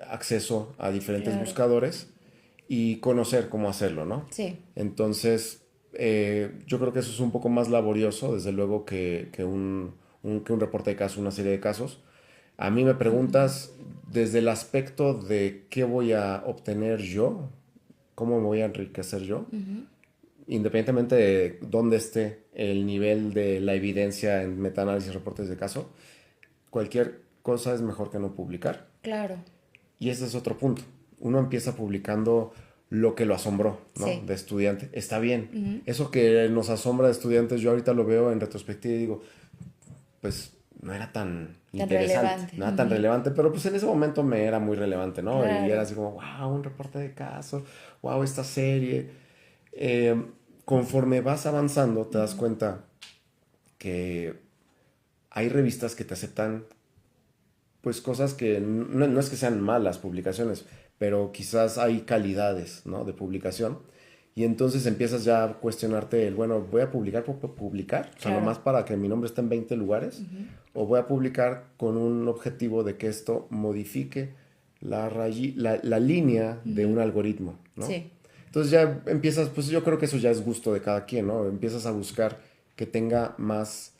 acceso a diferentes Claro. buscadores y conocer cómo hacerlo, ¿no? Sí. Entonces, yo creo que eso es un poco más laborioso, desde luego, que un reporte de caso, una serie de casos. A mí me preguntas desde el aspecto de qué voy a obtener yo, cómo me voy a enriquecer yo, independientemente de dónde esté el nivel de la evidencia en metaanálisis y reportes de caso, cualquier cosa es mejor que no publicar. Claro. Y ese es otro punto. Uno empieza publicando lo que lo asombró, ¿no? Sí. De estudiante. Está bien. Eso que nos asombra de estudiantes, yo ahorita lo veo en retrospectiva y digo, pues no era tan Tan interesante, relevante. no era tan relevante, pero pues en ese momento me era muy relevante, ¿no? Claro. Y era así como, wow, un reporte de caso, wow, esta serie. Eh, Conforme vas avanzando, te das cuenta que hay revistas que te aceptan pues cosas que no es que sean malas publicaciones, pero quizás hay calidades, ¿no? De publicación. Y entonces empiezas ya a cuestionarte el, bueno, ¿voy a publicar por publicar? O sea, Claro. nomás para que mi nombre esté en 20 lugares. ¿O voy a publicar con un objetivo de que esto modifique la línea de un algoritmo, ¿no? Sí, Entonces ya empiezas, pues yo creo que eso ya es gusto de cada quien, ¿no? Empiezas a buscar que tenga más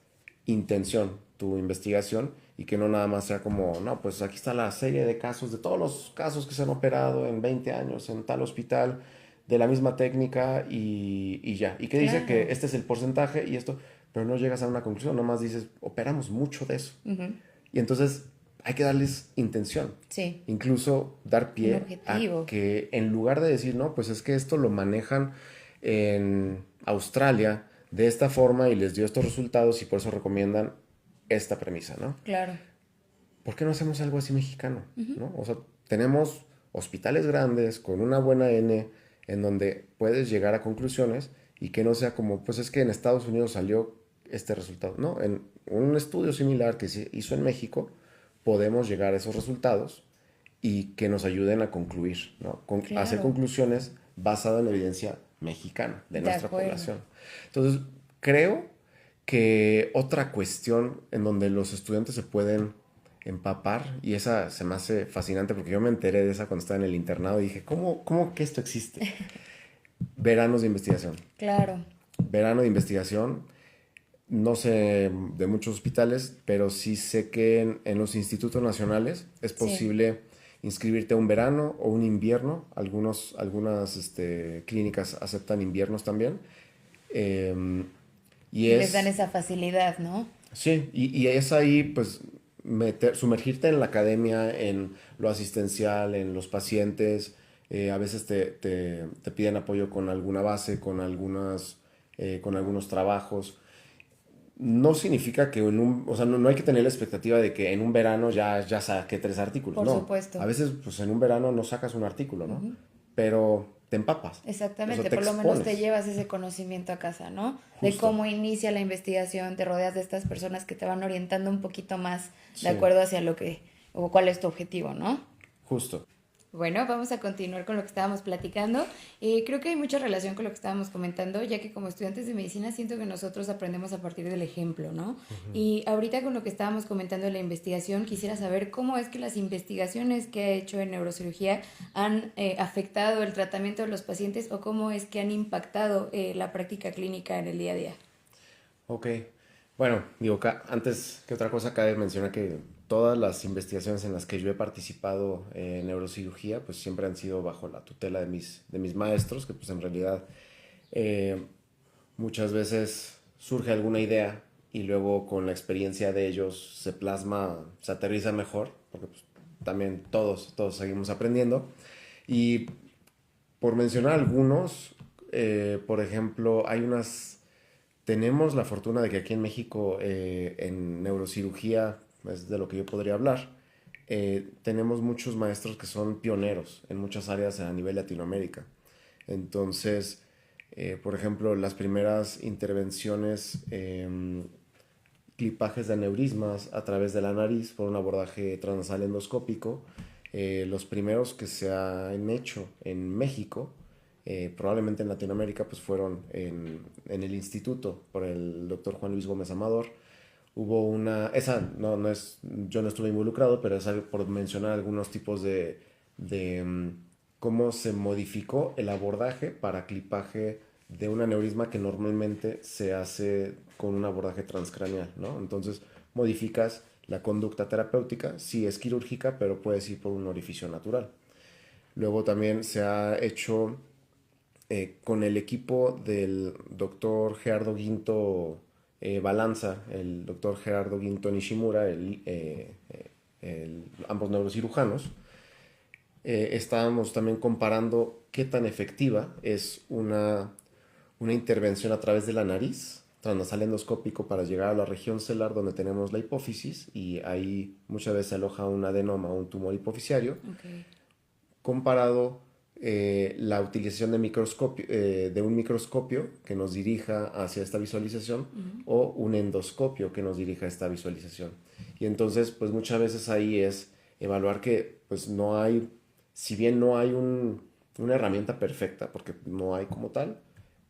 intención tu investigación y que no nada más sea como, no, pues aquí está la serie de casos, de todos los casos que se han operado en 20 años en tal hospital, de la misma técnica y ya. Y que dice claro. que este es el porcentaje y esto, pero no llegas a una conclusión, nomás dices, operamos mucho de eso. Y entonces hay que darles intención. Sí, Incluso dar un pie a objetivo. que en lugar de decir, no, pues es que esto lo manejan en Australia de esta forma y les dio estos resultados y por eso recomiendan esta premisa, ¿no? Claro, ¿Por qué no hacemos algo así mexicano? ¿No? O sea, tenemos hospitales grandes con una buena N en donde puedes llegar a conclusiones y que no sea como, pues es que en Estados Unidos salió este resultado. No, en un estudio similar que se hizo en México, podemos llegar a esos resultados y que nos ayuden a concluir, ¿no? A hacer claro. conclusiones basadas en evidencia mexicana de De nuestra acuerdo. población. Entonces, creo que otra cuestión en donde los estudiantes se pueden empapar, y esa se me hace fascinante porque yo me enteré de esa cuando estaba en el internado y dije, ¿cómo que esto existe? Veranos de investigación. Claro, Verano de investigación, no sé de muchos hospitales, pero sí sé que en los institutos nacionales es sí. posible inscribirte a un verano o un invierno. Algunas clínicas aceptan inviernos también. Y Y les dan es, esa facilidad, ¿no? sí, y es ahí pues sumergirte en la academia, en lo asistencial, en los pacientes. A veces te piden apoyo con alguna base, con algunos trabajos. No significa que o sea, no hay que tener la expectativa de que en un verano ya saqué 3 artículos, Por no. supuesto. A veces, pues en un verano no sacas un artículo, ¿no? Pero te empapas. O Exactamente, sea, te por lo menos te expones. llevas ese conocimiento a casa, ¿no? De Justo. cómo inicia la investigación, te rodeas de estas personas que te van orientando un poquito más de Sí, acuerdo hacia lo que, o cuál es tu objetivo, ¿no? justo. Bueno, vamos a continuar con lo que estábamos platicando. Creo que hay mucha relación con lo que estábamos comentando, ya que como estudiantes de medicina siento que nosotros aprendemos a partir del ejemplo, ¿no? Y ahorita con lo que estábamos comentando de la investigación, quisiera saber cómo es que las investigaciones que ha hecho en neurocirugía han afectado el tratamiento de los pacientes o cómo es que han impactado la práctica clínica en el día a día. Ok. Bueno, digo, antes que otra cosa, cabe mencionar que todas las investigaciones en las que yo he participado en neurocirugía, pues siempre han sido bajo la tutela de mis maestros, que pues en realidad eh, muchas veces surge alguna idea y luego con la experiencia de ellos se plasma, se aterriza mejor, porque pues, también todos seguimos aprendiendo. Y por mencionar algunos, por ejemplo, tenemos la fortuna de que aquí en México, en neurocirugía, es de lo que yo podría hablar, tenemos muchos maestros que son pioneros en muchas áreas a nivel Latinoamérica. Entonces, por ejemplo, las primeras intervenciones, clipajes de aneurismas a través de la nariz por un abordaje transnasal endoscópico, los primeros que se han hecho en México, probablemente en Latinoamérica, pues fueron en el instituto por el doctor Juan Luis Gómez Amador. Hubo esa no es, yo no estuve involucrado, pero es por mencionar algunos tipos de cómo se modificó el abordaje para clipaje de un aneurisma que normalmente se hace con un abordaje transcraneal, ¿no? Entonces modificas la conducta terapéutica, sí es quirúrgica, pero puedes ir por un orificio natural. Luego también se ha hecho con el equipo del doctor Gerardo Guinto Balanza, el doctor Gerardo Guinto Nishimura, ambos neurocirujanos, estábamos también comparando qué tan efectiva es una intervención a través de la nariz, transnasal endoscópico para llegar a la región celular donde tenemos la hipófisis y ahí muchas veces se aloja un adenoma o un tumor hipofisiario, comparado la utilización de un microscopio que nos dirija hacia esta visualización o un endoscopio que nos dirija a esta visualización. Y entonces, pues muchas veces ahí es evaluar que pues no hay, si bien no hay una herramienta perfecta, porque no hay como tal,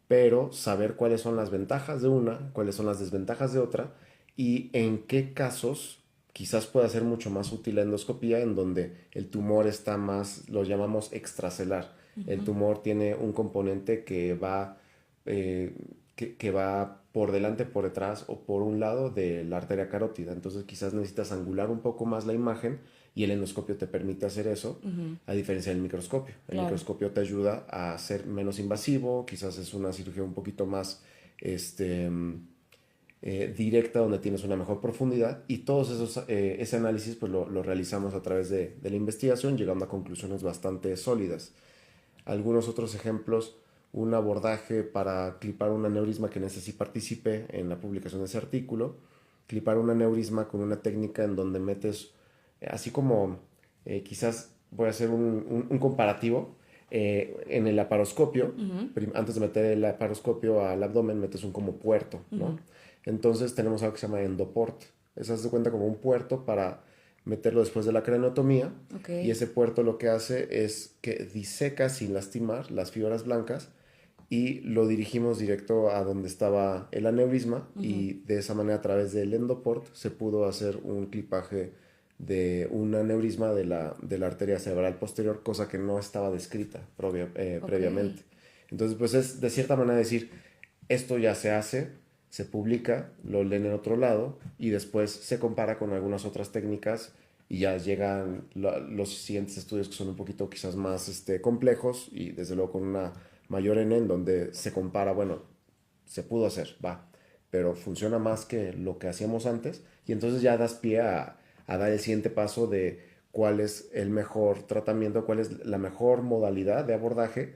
pero saber cuáles son las ventajas de una, cuáles son las desventajas de otra y en qué casos quizás pueda ser mucho más útil la endoscopía, en donde el tumor está más, lo llamamos extracelular. El tumor tiene un componente que va por delante, por detrás o por un lado de la arteria carótida. Entonces quizás necesitas angular un poco más la imagen y el endoscopio te permite hacer eso, a diferencia del microscopio. El microscopio te ayuda a ser menos invasivo, quizás es una cirugía un poquito más directa, donde tienes una mejor profundidad, y todos ese análisis pues lo realizamos a través de la investigación, llegando a conclusiones bastante sólidas. Algunos otros ejemplos: un abordaje para clipar un aneurisma, que en ese sí participé en la publicación de ese artículo. Clipar un aneurisma con una técnica en donde metes, así como quizás voy a hacer un comparativo, en el laparoscopio, antes de meter el laparoscopio al abdomen, metes un como puerto, ¿no? Entonces tenemos algo que se llama endoport. Eso se da cuenta como un puerto para meterlo después de la craneotomía. Y ese puerto lo que hace es que diseca sin lastimar las fibras blancas y lo dirigimos directo a donde estaba el aneurisma, y de esa manera, a través del endoport, se pudo hacer un clipaje de un aneurisma de la arteria cerebral posterior, cosa que no estaba descrita previamente. Entonces, pues es de cierta manera decir, esto ya se hace, se publica, lo leen en otro lado y después se compara con algunas otras técnicas y ya llegan los siguientes estudios, que son un poquito quizás más complejos, y desde luego con una mayor N, en donde se compara, bueno, se pudo hacer, va, pero funciona más que lo que hacíamos antes, y entonces ya das pie a dar el siguiente paso de cuál es el mejor tratamiento, cuál es la mejor modalidad de abordaje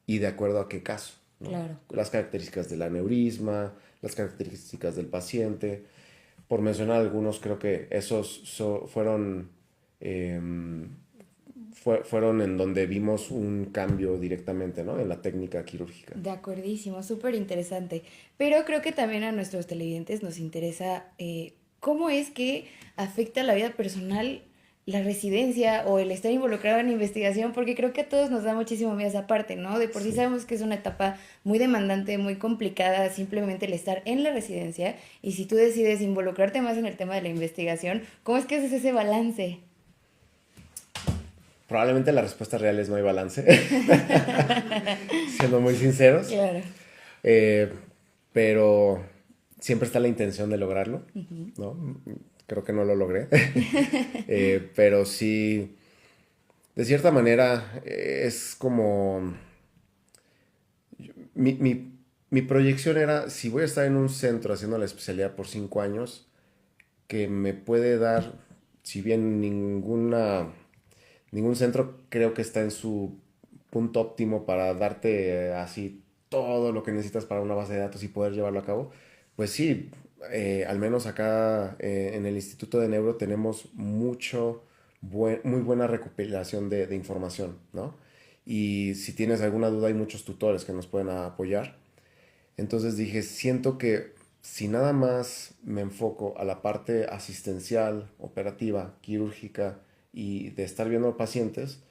y de acuerdo a qué caso, ¿no? Claro. Las características del aneurisma, las características del paciente. Por mencionar algunos, creo que esos fueron en donde vimos un cambio directamente, ¿no?, en la técnica quirúrgica. De acuerdísimo, súper interesante. Pero creo que también a nuestros televidentes nos interesa cómo es que afecta la vida personal la residencia o el estar involucrado en investigación, porque creo que a todos nos da muchísimo miedo esa parte, ¿no? De por sí sabemos que es una etapa muy demandante, muy complicada, simplemente el estar en la residencia, y si tú decides involucrarte más en el tema de la investigación, ¿cómo es que haces ese balance? Probablemente la respuesta real es no hay balance, siendo muy sinceros. Claro. Pero siempre está la intención de lograrlo, ¿no? Creo que no lo logré, pero sí, de cierta manera, es como... Mi proyección era, si voy a estar en un centro haciendo la especialidad por 5 años, que me puede dar, si bien ningún centro creo que está en su punto óptimo para darte así todo lo que necesitas para una base de datos y poder llevarlo a cabo, pues sí, al menos acá en el Instituto de Neuro tenemos muy buena recopilación de información, ¿no? Y si tienes alguna duda, hay muchos tutores que nos pueden apoyar. Entonces dije, siento que si nada más me enfoco a la parte asistencial, operativa, quirúrgica y de estar viendo pacientes,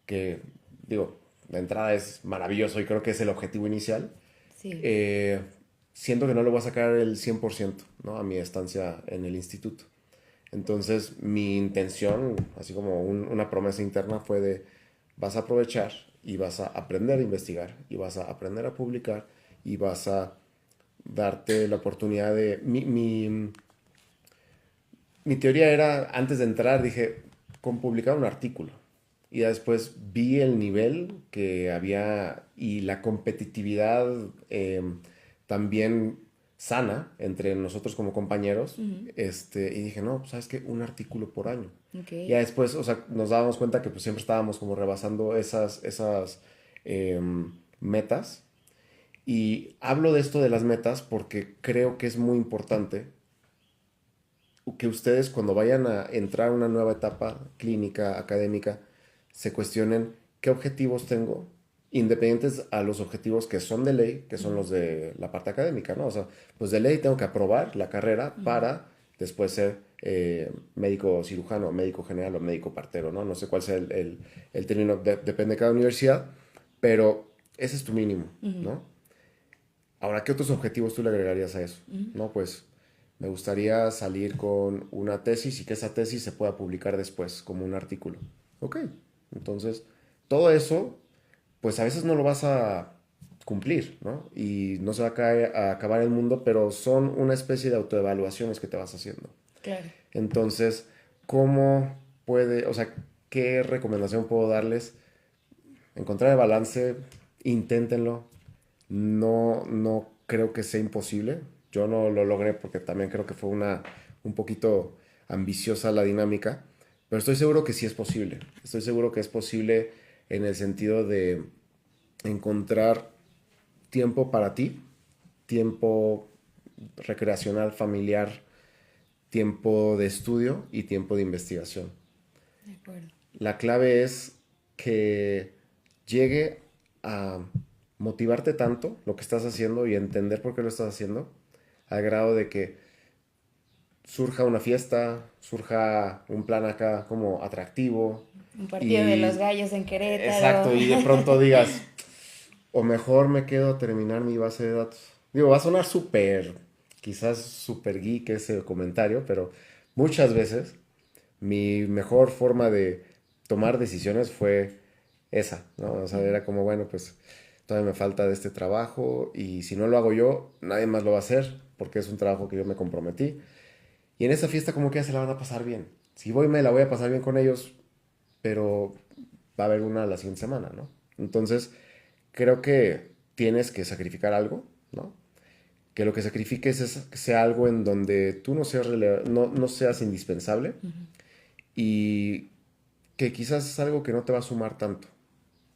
que digo, la entrada es maravilloso y creo que es el objetivo inicial, sí. Siento que no le voy a sacar el 100%, ¿no?, a mi estancia en el instituto. Entonces mi intención, así como una promesa interna, fue de: vas a aprovechar y vas a aprender a investigar y vas a aprender a publicar y vas a darte la oportunidad de... Mi teoría era, antes de entrar, dije, con publicar un artículo. Y después vi el nivel que había y la competitividad también sana entre nosotros como compañeros. Y dije, no, ¿sabes qué? Un artículo por año. Ya después, o sea, nos dábamos cuenta que pues siempre estábamos como rebasando esas metas. Y hablo de esto de las metas porque creo que es muy importante que ustedes cuando vayan a entrar a una nueva etapa clínica, académica, se cuestionen qué objetivos tengo, independientes a los objetivos que son de ley, que son los de la parte académica, ¿no? O sea, pues de ley tengo que aprobar la carrera para después ser médico cirujano, médico general o médico partero, ¿no? No sé cuál sea el término, depende de cada universidad, pero ese es tu mínimo, ¿no? Ahora, ¿qué otros objetivos tú le agregarías a eso? No, pues me gustaría salir con una tesis y que esa tesis se pueda publicar después como un artículo. Ok, entonces todo eso, pues a veces no lo vas a cumplir, ¿no? Y no se va a acabar el mundo, pero son una especie de autoevaluaciones que te vas haciendo. Claro. Entonces, ¿cómo puede, o sea, qué recomendación puedo darles? Encontrar el balance, inténtenlo. No creo que sea imposible. Yo no lo logré porque también creo que fue un poquito ambiciosa la dinámica, pero estoy seguro que sí es posible. Estoy seguro que es posible en el sentido de encontrar tiempo para ti, tiempo recreacional, familiar, tiempo de estudio y tiempo de investigación. De acuerdo. La clave es que llegue a motivarte tanto lo que estás haciendo y entender por qué lo estás haciendo, al grado de que surja una fiesta, surja un plan acá como atractivo. Un partido de los gallos en Querétaro. Exacto, y de pronto digas, o mejor me quedo a terminar mi base de datos. Digo, va a sonar súper, quizás súper geek ese comentario, pero muchas veces mi mejor forma de tomar decisiones fue esa, ¿no? O sea, era como, bueno, pues todavía me falta de este trabajo y si no lo hago yo, nadie más lo va a hacer porque es un trabajo que yo me comprometí. Y en esa fiesta como que ya se la van a pasar bien. Si voy, me la voy a pasar bien con ellos, pero va a haber una la siguiente semana, ¿no? Entonces, creo que tienes que sacrificar algo, ¿no? Que lo que sacrifiques sea algo en donde tú no seas, no seas indispensable y que quizás es algo que no te va a sumar tanto.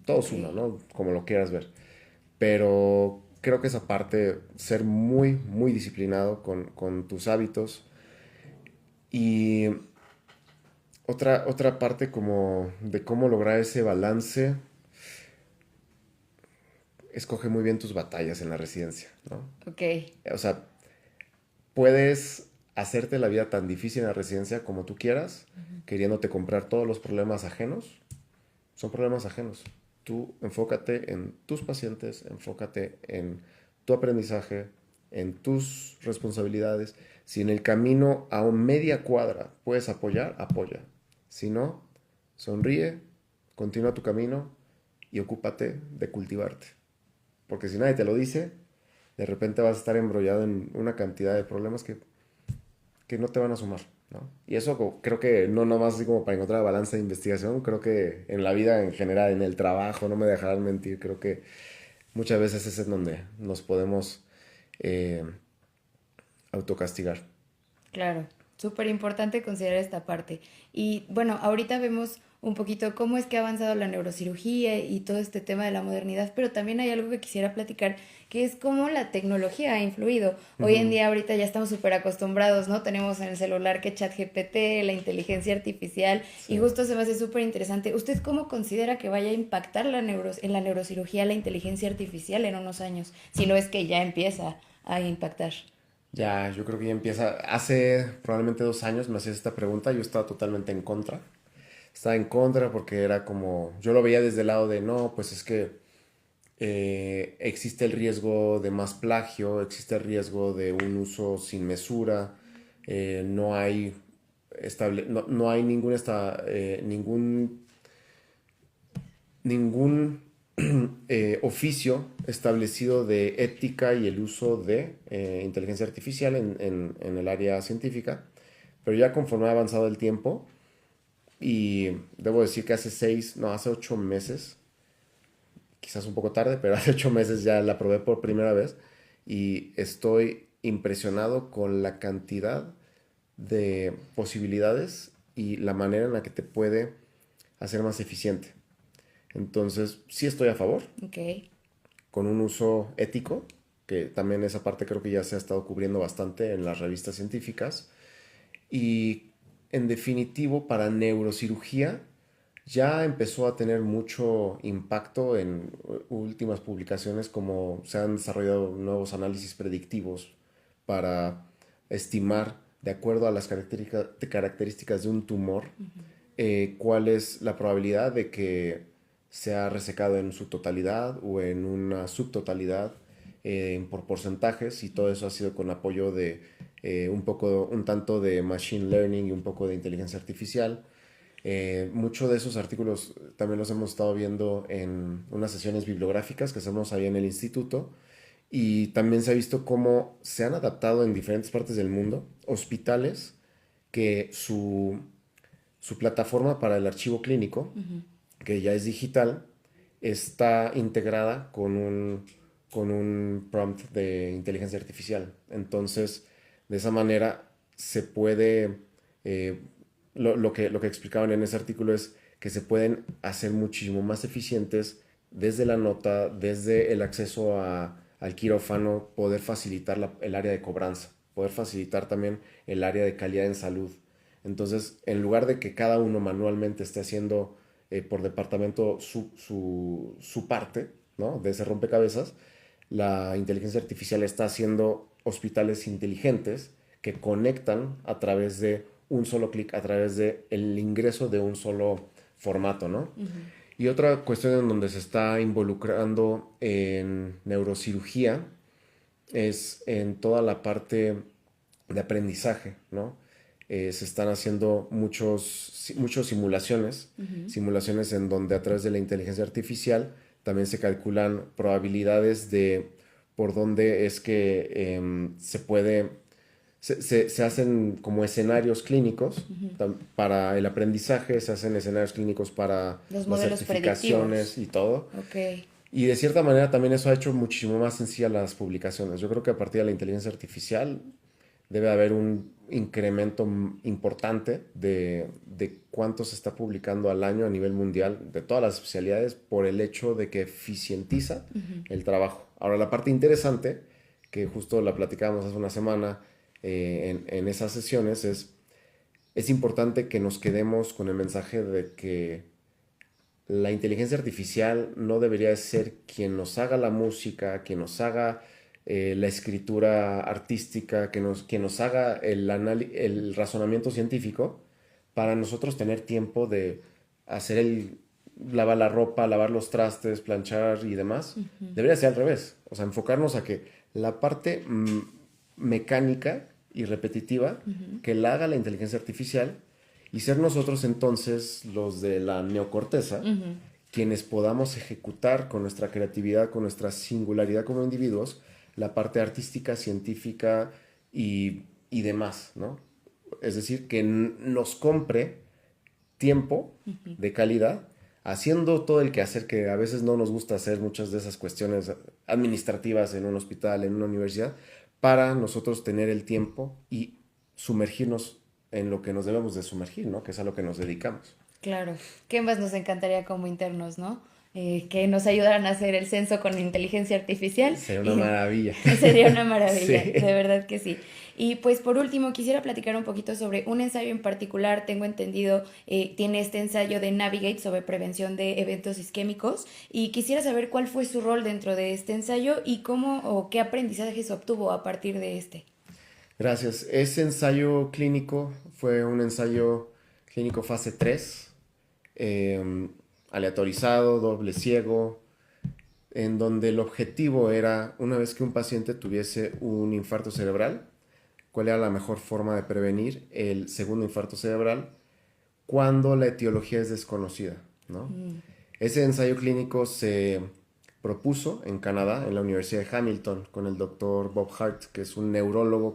Todo suma, ¿no? Como lo quieras ver. Pero creo que esa parte, ser muy, muy disciplinado con tus hábitos. Y otra parte como de cómo lograr ese balance, escoge muy bien tus batallas en la residencia, ¿no? Ok. O sea, puedes hacerte la vida tan difícil en la residencia como tú quieras, queriéndote comprar todos los problemas ajenos. Son problemas ajenos. Tú enfócate en tus pacientes, enfócate en tu aprendizaje, en tus responsabilidades. Si en el camino a media cuadra puedes apoyar, apoya. Si no, sonríe, continúa tu camino y ocúpate de cultivarte. Porque si nadie te lo dice, de repente vas a estar embrollado en una cantidad de problemas que no te van a sumar, ¿no? Y eso creo que no nomás así como para encontrar balance de investigación, creo que en la vida en general, en el trabajo, no me dejarán mentir, creo que muchas veces es en donde nos podemos eh, autocastigar. Claro, súper importante considerar esta parte. Y bueno, ahorita vemos un poquito cómo es que ha avanzado la neurocirugía y todo este tema de la modernidad, pero también hay algo que quisiera platicar, que es cómo la tecnología ha influido. Hoy en día, ahorita ya estamos súper acostumbrados, ¿no? Tenemos en el celular que ChatGPT, la inteligencia artificial, y justo se me hace súper interesante. ¿Usted cómo considera que vaya a impactar en la neurocirugía la inteligencia artificial en unos años? Si no es que ya empieza a impactar. Ya, yo creo que ya empieza. Hace probablemente 2 años me hacías esta pregunta, yo estaba totalmente en contra. Estaba en contra porque era como, yo lo veía desde el lado de, no, pues es que existe el riesgo de más plagio, existe el riesgo de un uso sin mesura, no hay no hay ningún oficio establecido de ética y el uso de inteligencia artificial en el área científica, pero ya conforme ha avanzado el tiempo, y debo decir que hace 8 meses, quizás un poco tarde, pero hace 8 meses ya la probé por primera vez y estoy impresionado con la cantidad de posibilidades y la manera en la que te puede hacer más eficiente. Entonces, sí estoy a favor. Ok. con un uso ético, que también esa parte creo que ya se ha estado cubriendo bastante en las revistas científicas. Y en definitivo, para neurocirugía ya empezó a tener mucho impacto en últimas publicaciones, como se han desarrollado nuevos análisis predictivos para estimar, de acuerdo a las características de un tumor, cuál es la probabilidad de que sea resecado en su totalidad o en una subtotalidad, por porcentajes, y todo eso ha sido con apoyo de un tanto de machine learning y un poco de inteligencia artificial. Muchos de esos artículos también los hemos estado viendo en unas sesiones bibliográficas que hacemos ahí en el instituto, y también se ha visto cómo se han adaptado en diferentes partes del mundo hospitales que su plataforma para el archivo clínico, que ya es digital, está integrada con un prompt de inteligencia artificial. Entonces, de esa manera se puede, lo que explicaban en ese artículo es que se pueden hacer muchísimo más eficientes desde la nota, desde el acceso al quirófano, poder facilitar el área de cobranza, poder facilitar también el área de calidad en salud. Entonces, en lugar de que cada uno manualmente esté haciendo por departamento su parte, ¿no?, de ese rompecabezas, la inteligencia artificial está haciendo hospitales inteligentes que conectan a través de un solo clic, a través de el ingreso de un solo formato, ¿no? Y otra cuestión en donde se está involucrando en neurocirugía es en toda la parte de aprendizaje, ¿no? Se están haciendo muchos simulaciones, simulaciones en donde a través de la inteligencia artificial también se calculan probabilidades de por dónde es que se hacen como escenarios clínicos para el aprendizaje, se hacen escenarios clínicos para los las modelos certificaciones predictivos y todo. Ok. Y de cierta manera también eso ha hecho muchísimo más sencillas las publicaciones. Yo creo que a partir de la inteligencia artificial debe haber un incremento importante de cuánto se está publicando al año a nivel mundial de todas las especialidades por el hecho de que eficientiza el trabajo. Ahora, la parte interesante, que justo la platicábamos hace una semana en esas sesiones, es importante que nos quedemos con el mensaje de que la inteligencia artificial no debería ser quien nos haga la música, quien nos haga la escritura artística, quien nos haga el razonamiento científico, para nosotros tener tiempo de hacer lavar la ropa, lavar los trastes, planchar y demás. Debería ser al revés, o sea, enfocarnos a que la parte mecánica y repetitiva, que la haga la inteligencia artificial, y ser nosotros entonces los de la neocorteza, quienes podamos ejecutar con nuestra creatividad, con nuestra singularidad como individuos, la parte artística, científica y demás, ¿no? Es decir, que nos compre tiempo de calidad, haciendo todo el quehacer que a veces no nos gusta hacer, muchas de esas cuestiones administrativas en un hospital, en una universidad, para nosotros tener el tiempo y sumergirnos en lo que nos debemos de sumergir, ¿no? Que es a lo que nos dedicamos. Claro. ¿Qué más nos encantaría como internos, no? Que nos ayudaran a hacer el censo con inteligencia artificial. Sería una maravilla. Sería una maravilla, Sí. de verdad que sí. Y pues por último, quisiera platicar un poquito sobre un ensayo en particular. Tengo entendido, tiene este ensayo de Navigate sobre prevención de eventos isquémicos, y quisiera saber cuál fue su rol dentro de este ensayo y cómo o qué aprendizaje se obtuvo a partir de este. Gracias. Ese ensayo clínico fue un ensayo clínico fase 3, aleatorizado, doble ciego, en donde el objetivo era, una vez que un paciente tuviese un infarto cerebral, cuál era la mejor forma de prevenir el segundo infarto cerebral cuando la etiología es desconocida, ¿no? Ese ensayo clínico se propuso en Canadá, en la Universidad de Hamilton, con el doctor Bob Hart, que es un neurólogo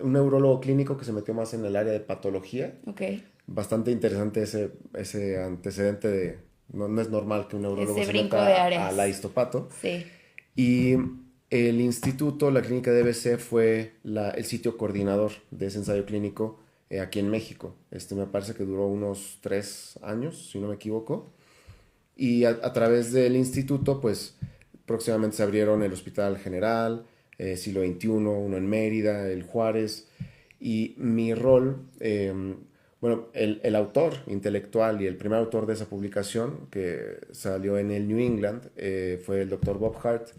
un neurólogo clínico que se metió más en el área de patología. Okay. Bastante interesante ese antecedente de... No es normal que un neurólogo Ese se brinco meta de áreas. a la histopato. Sí. Y el instituto, la clínica de DBC, fue el sitio coordinador de ese ensayo clínico aquí en México. Me parece que duró unos 3 años, si no me equivoco. Y a través del instituto, pues, próximamente se abrieron el Hospital General, Siglo XXI, uno en Mérida, el Juárez. Y mi rol, bueno, el autor intelectual y el primer autor de esa publicación, que salió en el New England, fue el doctor Bob Hart.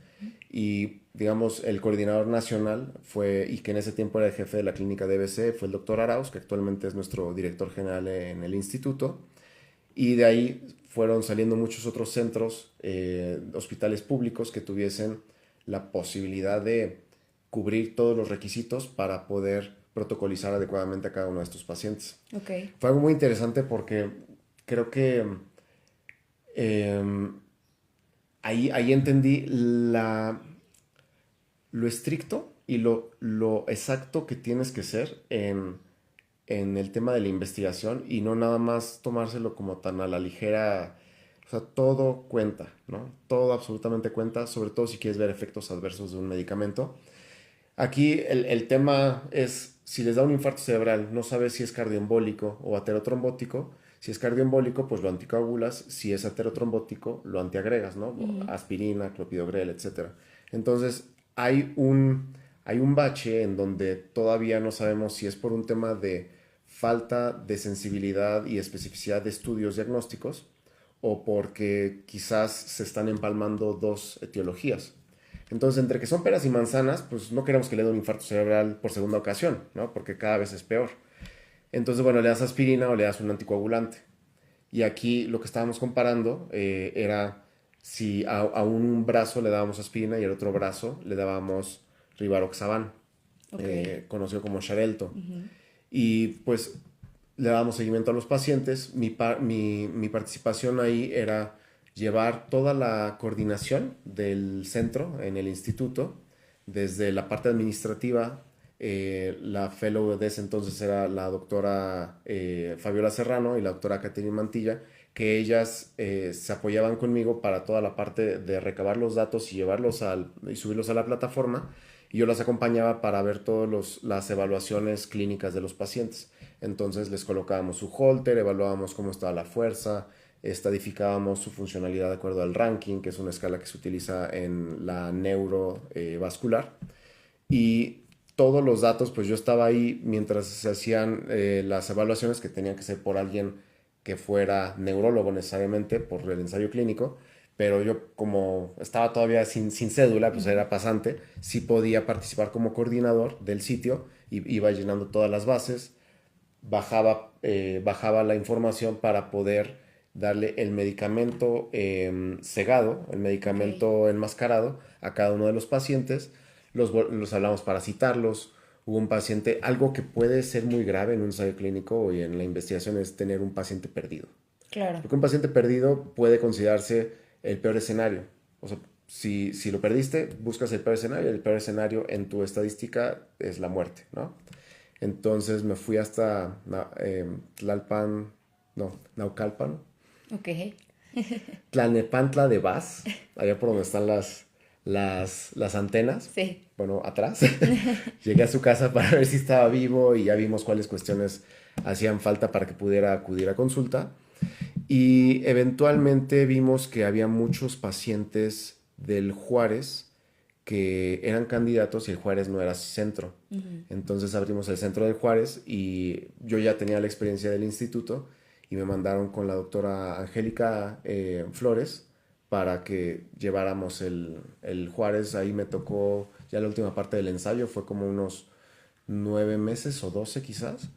Y, digamos, el coordinador nacional fue, y que en ese tiempo era el jefe de la clínica de EBC, fue el doctor Arauz, que actualmente es nuestro director general en el instituto. Y de ahí fueron saliendo muchos otros centros, hospitales públicos que tuviesen la posibilidad de cubrir todos los requisitos para poder protocolizar adecuadamente a cada uno de estos pacientes. Ok. Fue algo muy interesante porque creo que ahí entendí lo estricto y lo exacto que tienes que ser en el tema de la investigación y no nada más tomárselo como tan a la ligera. O sea, todo cuenta, ¿no? Todo absolutamente cuenta, sobre todo si quieres ver efectos adversos de un medicamento. Aquí el tema es, si les da un infarto cerebral, no sabes si es cardioembólico o aterotrombótico. Si es cardioembólico, pues lo anticoagulas. Si es aterotrombótico, lo antiagregas, ¿no? Aspirina, clopidogrel, etc. Entonces, hay un bache en donde todavía no sabemos si es por un tema de falta de sensibilidad y especificidad de estudios diagnósticos o porque quizás se están empalmando dos etiologías. Entonces, entre que son peras y manzanas, pues no queremos que le dé un infarto cerebral por segunda ocasión, ¿no? Porque cada vez es peor. Entonces, bueno, le das aspirina o le das un anticoagulante. Y aquí lo que estábamos comparando era si a un brazo le dábamos aspirina y al otro brazo le dábamos Rivaroxaban, conocido como Xarelto. Y pues le dábamos seguimiento a los pacientes. Mi participación ahí era llevar toda la coordinación del centro en el instituto, desde la parte administrativa. La fellow de ese entonces era la doctora Fabiola Serrano y la doctora Caterina Mantilla, que ellas se apoyaban conmigo para toda la parte de recabar los datos y y subirlos a la plataforma, y yo las acompañaba para ver todas las evaluaciones clínicas de los pacientes. Entonces les colocábamos su holter, evaluábamos cómo estaba la fuerza, estadificábamos su funcionalidad de acuerdo al ranking, que es una escala que se utiliza en la neurovascular. Y todos los datos, pues yo estaba ahí mientras se hacían las evaluaciones, que tenían que ser por alguien que fuera neurólogo necesariamente, por el ensayo clínico, pero yo como estaba todavía sin cédula, pues era pasante, sí podía participar como coordinador del sitio, y iba llenando todas las bases, bajaba la información para poder darle el medicamento cegado, el medicamento enmascarado a cada uno de los pacientes. Los hablamos para citarlos. Hubo un paciente, algo que puede ser muy grave en un ensayo clínico y en la investigación es tener un paciente perdido. Claro. Porque un paciente perdido puede considerarse el peor escenario. O sea, si lo perdiste, buscas el peor escenario. El peor escenario en tu estadística es la muerte, ¿no? Entonces me fui hasta Naucalpan. Ok. Tlalnepantla de Vaz, allá por donde están las antenas. Sí. Bueno, atrás. Llegué a su casa para ver si estaba vivo y ya vimos cuáles cuestiones hacían falta para que pudiera acudir a consulta. Y eventualmente vimos que había muchos pacientes del Juárez que eran candidatos y el Juárez no era centro. Entonces abrimos el centro del Juárez y yo ya tenía la experiencia del instituto y me mandaron con la doctora Angélica Flores para que lleváramos el Juárez. Ahí me tocó ya la última parte del ensayo, fue como unos 9 meses o 12 quizás.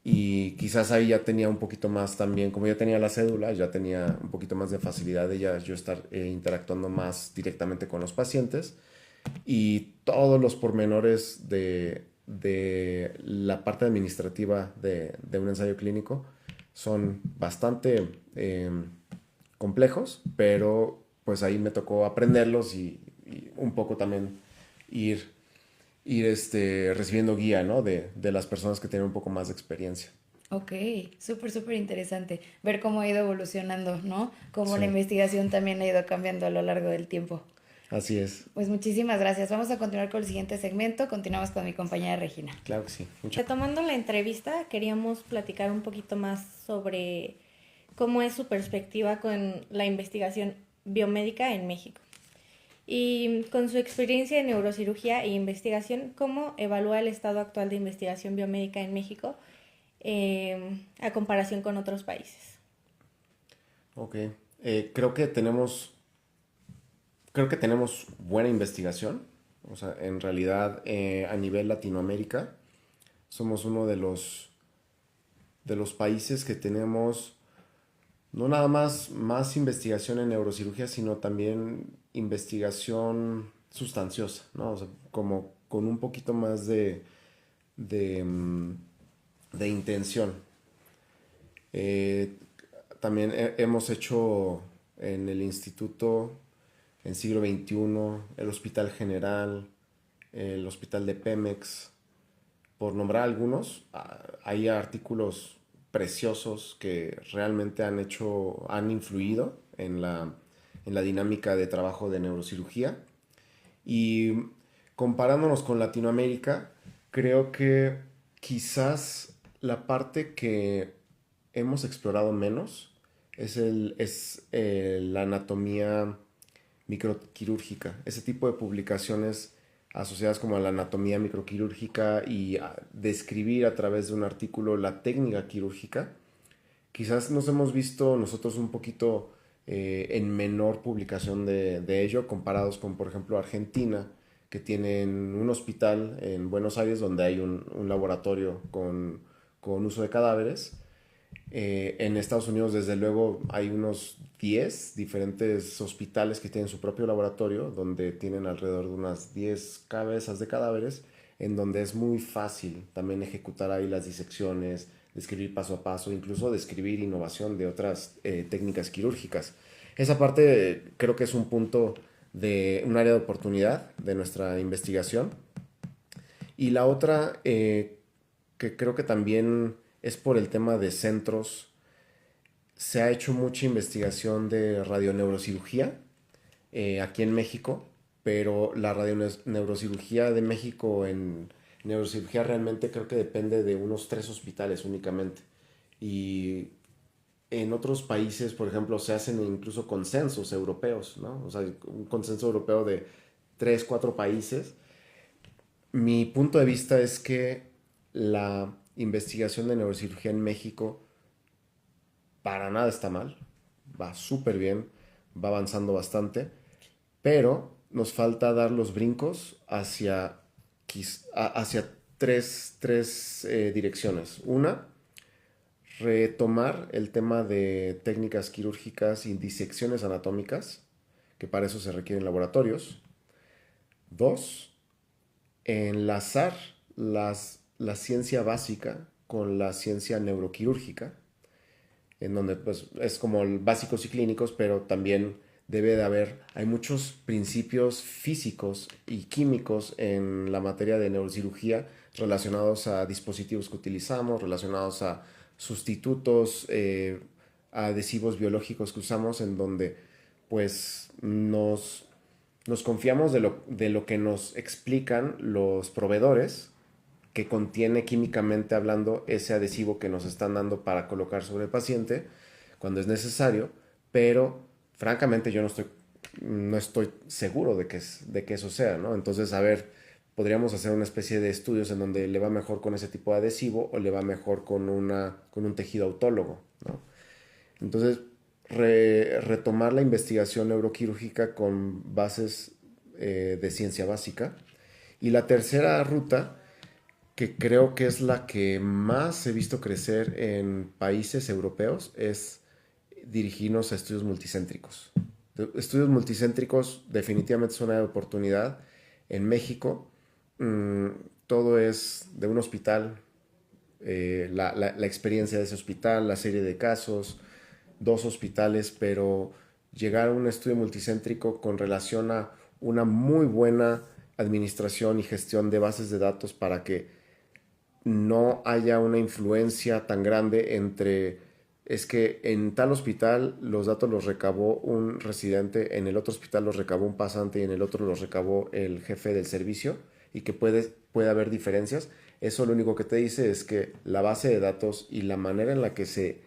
Y quizás ahí ya tenía un poquito más también, como ya tenía la cédula, ya tenía un poquito más de facilidad de yo estar interactuando más directamente con los pacientes. Y todos los pormenores de la parte administrativa de un ensayo clínico son bastante complejos, pero pues ahí me tocó aprenderlos y un poco también ir recibiendo guía, ¿no? de las personas que tienen un poco más de experiencia. Ok, súper interesante ver cómo ha ido evolucionando, ¿no? Cómo la Sí. investigación también ha ido cambiando a lo largo del tiempo. Así es. Pues muchísimas gracias. Vamos a continuar con el siguiente segmento. Continuamos con mi compañera Regina. Claro que sí. Retomando la entrevista, queríamos platicar un poquito más sobre cómo es su perspectiva con la investigación biomédica en México. Y con su experiencia en neurocirugía e investigación, ¿cómo evalúa el estado actual de investigación biomédica en México a comparación con otros países? Ok. Creo que tenemos buena investigación. O sea, en realidad, a nivel Latinoamérica, somos uno de los países que tenemos no nada más investigación en neurocirugía, sino también investigación sustanciosa, ¿no? O sea, como con un poquito más de, mm, de intención. Eh, También hemos hecho en el instituto, en siglo XXI, el Hospital General, el Hospital de Pemex, por nombrar algunos. Hay artículos preciosos que realmente han influido en la dinámica de trabajo de neurocirugía. Y comparándonos con Latinoamérica, creo que quizás la parte que hemos explorado menos es la anatomía microquirúrgica. Ese tipo de publicaciones asociadas como a la anatomía microquirúrgica y a describir a través de un artículo la técnica quirúrgica. Quizás nos hemos visto nosotros un poquito en menor publicación de ello, comparados con, por ejemplo, Argentina, que tienen un hospital en Buenos Aires donde hay un laboratorio con uso de cadáveres. En Estados Unidos, desde luego, hay unos 10 diferentes hospitales que tienen su propio laboratorio, donde tienen alrededor de unas 10 cabezas de cadáveres, en donde es muy fácil también ejecutar ahí las disecciones, describir paso a paso, incluso describir innovación de otras técnicas quirúrgicas. Esa parte creo que es un punto de un área de oportunidad de nuestra investigación. Y la otra, que creo que también es por el tema de centros, se ha hecho mucha investigación de radioneurocirugía aquí en México, pero la radioneurocirugía de México en neurocirugía realmente creo que depende de unos 3 hospitales únicamente. Y en otros países, por ejemplo, se hacen incluso consensos europeos, ¿no? O sea, un consenso europeo de 3, 4 países. Mi punto de vista es que la investigación de neurocirugía en México para nada está mal, va súper bien, va avanzando bastante, pero nos falta dar los brincos hacia tres direcciones. Una, retomar el tema de técnicas quirúrgicas y disecciones anatómicas, que para eso se requieren laboratorios. Dos, enlazar la ciencia básica con la ciencia neuroquirúrgica, en donde pues es como básicos y clínicos, pero también hay muchos principios físicos y químicos en la materia de neurocirugía relacionados a dispositivos que utilizamos, relacionados a sustitutos, a adhesivos biológicos que usamos, en donde pues nos confiamos de lo que nos explican los proveedores que contiene químicamente hablando ese adhesivo que nos están dando para colocar sobre el paciente cuando es necesario, pero francamente yo no estoy seguro de que eso sea, ¿no? Entonces, a ver, podríamos hacer una especie de estudios en donde le va mejor con ese tipo de adhesivo o le va mejor con un tejido autólogo, ¿no? Entonces, retomar la investigación neuroquirúrgica con bases de ciencia básica. Y la tercera ruta, que creo que es la que más he visto crecer en países europeos, es dirigirnos a estudios multicéntricos. Estudios multicéntricos definitivamente es una oportunidad. En México, todo es de un hospital, la experiencia de ese hospital, la serie de casos, 2 hospitales, pero llegar a un estudio multicéntrico con relación a una muy buena administración y gestión de bases de datos para que no haya una influencia tan grande es que en tal hospital los datos los recabó un residente, en el otro hospital los recabó un pasante y en el otro los recabó el jefe del servicio, y que puede haber diferencias. Eso lo único que te dice es que la base de datos y la manera en la que se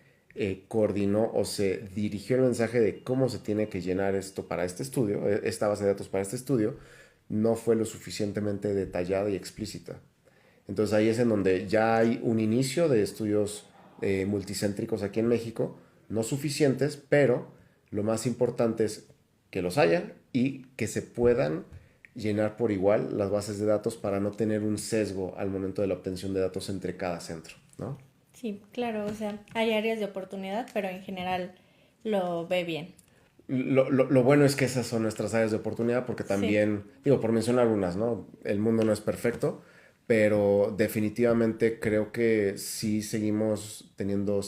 coordinó o se dirigió el mensaje de cómo se tiene que llenar esto para este estudio, esta base de datos para este estudio, no fue lo suficientemente detallada y explícita. Entonces ahí es en donde ya hay un inicio de estudios multicéntricos aquí en México, no suficientes, pero lo más importante es que los haya y que se puedan llenar por igual las bases de datos para no tener un sesgo al momento de la obtención de datos entre cada centro, ¿no? Sí, claro, o sea, hay áreas de oportunidad, pero en general lo ve bien. Lo bueno es que esas son nuestras áreas de oportunidad porque también, digo, por mencionar algunas, ¿no? El mundo no es perfecto, pero definitivamente creo que sí seguimos teniendo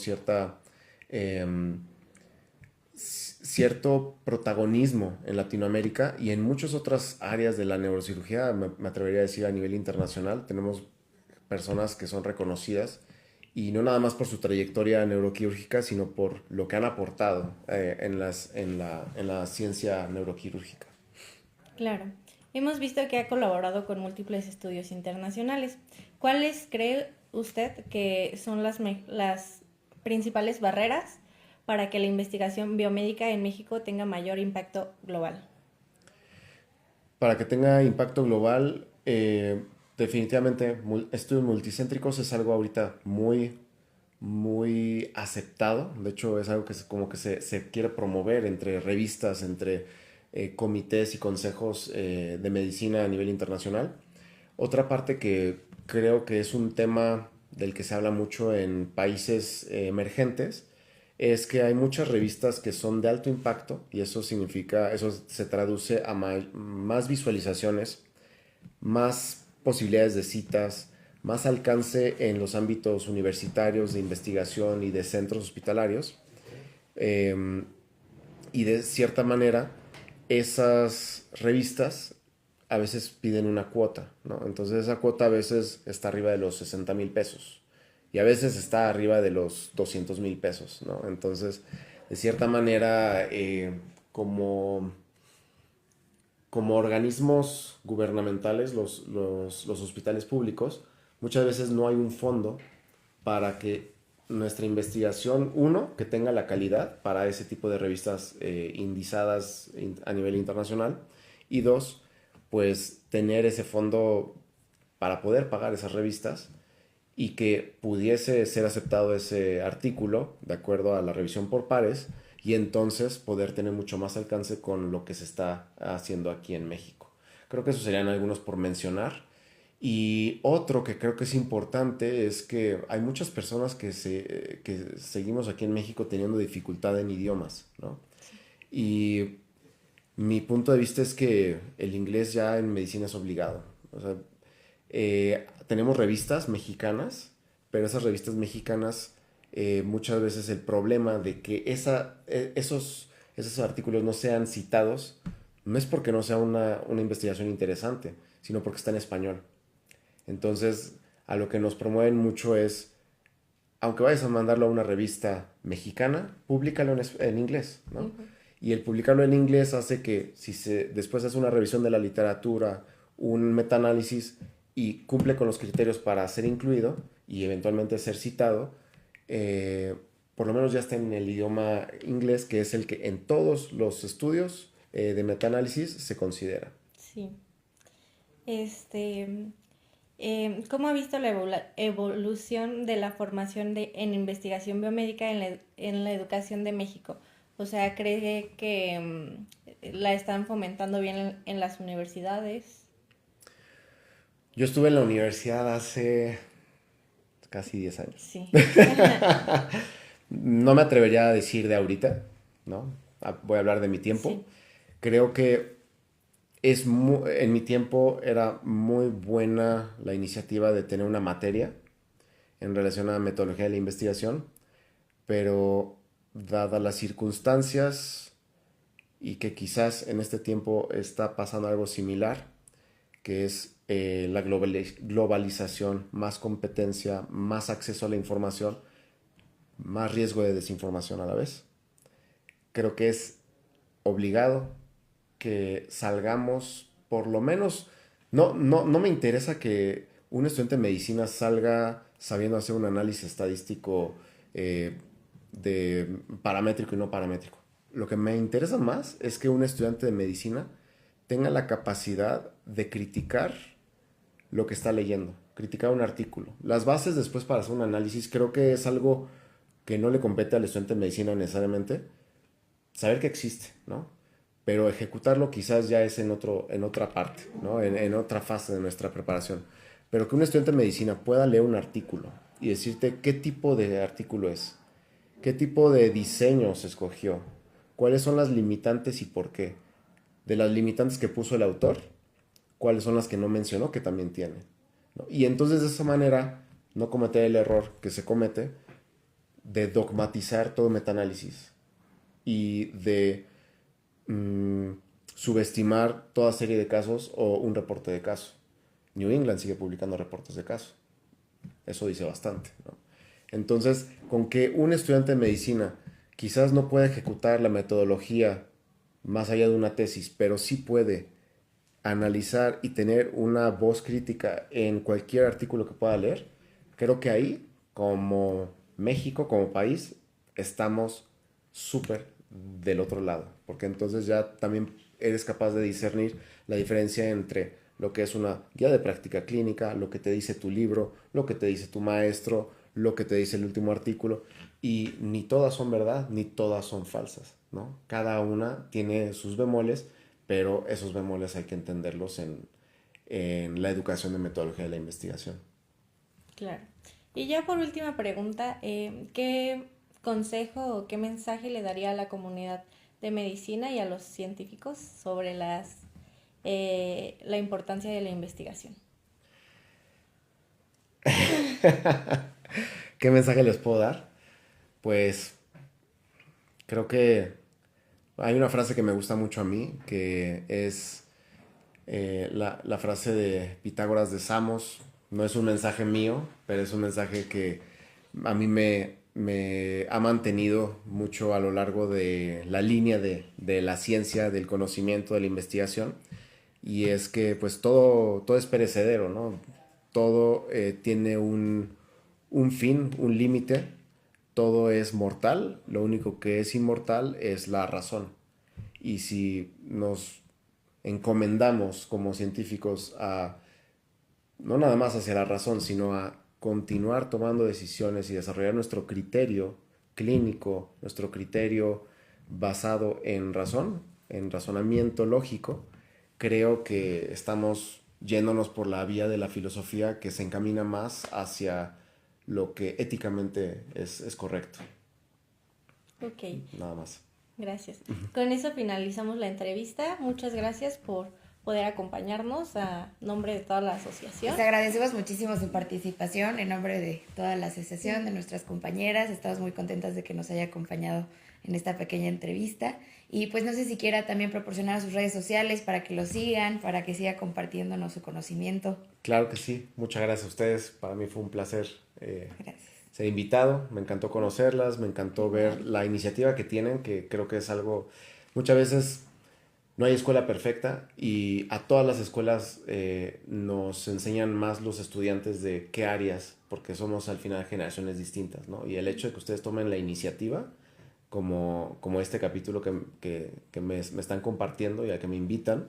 cierto protagonismo en Latinoamérica y en muchas otras áreas de la neurocirugía, me atrevería a decir a nivel internacional, tenemos personas que son reconocidas y no nada más por su trayectoria neuroquirúrgica, sino por lo que han aportado en la ciencia neuroquirúrgica. Claro. Hemos visto que ha colaborado con múltiples estudios internacionales. ¿Cuáles cree usted que son las principales barreras para que la investigación biomédica en México tenga mayor impacto global? Para que tenga impacto global, definitivamente estudios multicéntricos es algo ahorita muy aceptado. De hecho, es algo que como que se quiere promover entre revistas, entre comités y consejos de medicina a nivel internacional. Otra parte que creo que es un tema del que se habla mucho en países emergentes es que hay muchas revistas que son de alto impacto y eso se traduce a más visualizaciones, más posibilidades de citas, más alcance en los ámbitos universitarios de investigación y de centros hospitalarios. Y de cierta manera, esas revistas a veces piden una cuota, ¿no? Entonces esa cuota a veces está arriba de los 60,000 pesos y a veces está arriba de los 200,000 pesos, ¿no? Entonces, de cierta manera, como organismos gubernamentales, los hospitales públicos, muchas veces no hay un fondo para que nuestra investigación, uno, que tenga la calidad para ese tipo de revistas indizadas a nivel internacional, y dos, pues tener ese fondo para poder pagar esas revistas y que pudiese ser aceptado ese artículo de acuerdo a la revisión por pares y entonces poder tener mucho más alcance con lo que se está haciendo aquí en México. Creo que esos serían algunos por mencionar. Y otro que creo que es importante es que hay muchas personas que seguimos aquí en México teniendo dificultad en idiomas, ¿no? Y mi punto de vista es que el inglés ya en medicina es obligado. O sea, tenemos revistas mexicanas, pero esas revistas mexicanas muchas veces el problema de que esos artículos no sean citados no es porque no sea una investigación interesante, sino porque está en español. Entonces, a lo que nos promueven mucho es, aunque vayas a mandarlo a una revista mexicana, públicalo en inglés, ¿no? Uh-huh. Y el publicarlo en inglés hace que si después hace una revisión de la literatura, un metaanálisis y cumple con los criterios para ser incluido y eventualmente ser citado, por lo menos ya está en el idioma inglés, que es el que en todos los estudios de metaanálisis se considera. Sí. ¿Cómo ha visto la evolución de la formación en investigación biomédica en la educación de México? O sea, ¿cree que la están fomentando bien en las universidades? Yo estuve en la universidad hace casi 10 años. Sí. No me atrevería a decir de ahorita, ¿no? Voy a hablar de mi tiempo. Sí. Creo que en mi tiempo era muy buena la iniciativa de tener una materia en relación a la metodología de la investigación, pero dadas las circunstancias y que quizás en este tiempo está pasando algo similar, que es la globalización, más competencia, más acceso a la información, más riesgo de desinformación a la vez. Creo que es obligado que salgamos, por lo menos, no me interesa que un estudiante de medicina salga sabiendo hacer un análisis estadístico de paramétrico y no paramétrico. Lo que me interesa más es que un estudiante de medicina tenga la capacidad de criticar lo que está leyendo, criticar un artículo. Las bases después para hacer un análisis creo que es algo que no le compete al estudiante de medicina necesariamente, saber que existe, ¿no? Pero ejecutarlo quizás ya es en otra parte, ¿no? En otra fase de nuestra preparación. Pero que un estudiante de medicina pueda leer un artículo y decirte qué tipo de artículo es, qué tipo de diseño se escogió, cuáles son las limitantes y por qué. De las limitantes que puso el autor, cuáles son las que no mencionó que también tiene, ¿no? Y entonces de esa manera no cometer el error que se comete de dogmatizar todo metaanálisis y de subestimar toda serie de casos o un reporte de caso. New England sigue publicando reportes de caso. Eso dice bastante, ¿no? Entonces, con que un estudiante de medicina quizás no pueda ejecutar la metodología más allá de una tesis, pero sí puede analizar y tener una voz crítica en cualquier artículo que pueda leer, creo que ahí, como México, como país, estamos súper del otro lado, porque entonces ya también eres capaz de discernir la diferencia entre lo que es una guía de práctica clínica, lo que te dice tu libro, lo que te dice tu maestro, lo que te dice el último artículo, y ni todas son verdad, ni todas son falsas, ¿no? Cada una tiene sus bemoles, pero esos bemoles hay que entenderlos en la educación de metodología de la investigación. Claro. Y ya por última pregunta, ¿qué consejo o qué mensaje le daría a la comunidad de medicina y a los científicos sobre la importancia de la investigación? ¿Qué mensaje les puedo dar? Pues creo que hay una frase que me gusta mucho a mí, que es la frase de Pitágoras de Samos. No es un mensaje mío, pero es un mensaje que a mí me ha mantenido mucho a lo largo de la línea de la ciencia, del conocimiento, de la investigación. Y es que pues todo es perecedero, ¿no? Todo tiene un fin, un límite. Todo es mortal. Lo único que es inmortal es la razón. Y si nos encomendamos como científicos a no nada más hacia la razón, sino a continuar tomando decisiones y desarrollar nuestro criterio clínico, nuestro criterio basado en razón, en razonamiento lógico, creo que estamos yéndonos por la vía de la filosofía que se encamina más hacia lo que éticamente es correcto. Ok. Nada más. Gracias. Con eso finalizamos la entrevista. Muchas gracias por poder acompañarnos a nombre de toda la asociación. Les agradecemos muchísimo su participación en nombre de toda la asociación, de nuestras compañeras. Estamos muy contentas de que nos haya acompañado en esta pequeña entrevista. Y pues no sé si quiera también proporcionar sus redes sociales para que lo sigan, para que siga compartiéndonos su conocimiento. Claro que sí. Muchas gracias a ustedes. Para mí fue un placer ser invitado. Me encantó conocerlas, me encantó ver la iniciativa que tienen, que creo que es algo... Muchas veces no hay escuela perfecta y a todas las escuelas nos enseñan más los estudiantes de qué áreas, porque somos al final generaciones distintas, ¿no? Y el hecho de que ustedes tomen la iniciativa, como este capítulo que me están compartiendo y al que me invitan,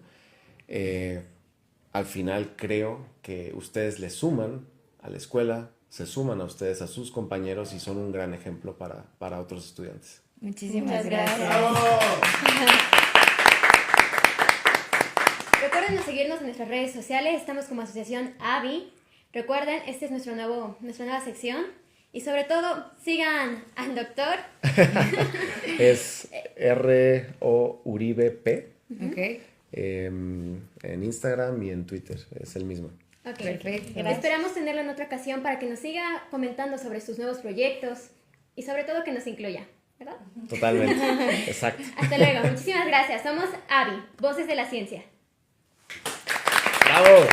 al final creo que ustedes le suman a la escuela, se suman a ustedes, a sus compañeros y son un gran ejemplo para otros estudiantes. Muchísimas gracias. Recuerden seguirnos en nuestras redes sociales, estamos como Asociación AVI. Recuerden, esta es nuestra nueva sección. Y sobre todo, sigan al doctor. Es R.O. Uribe P. Ok. En Instagram y en Twitter, es el mismo. Okay. Perfecto. Esperamos tenerlo en otra ocasión para que nos siga comentando sobre sus nuevos proyectos y sobre todo que nos incluya, ¿verdad? Totalmente, exacto. Hasta luego, muchísimas gracias. Somos AVI, Voces de la Ciencia. ¡Bravo!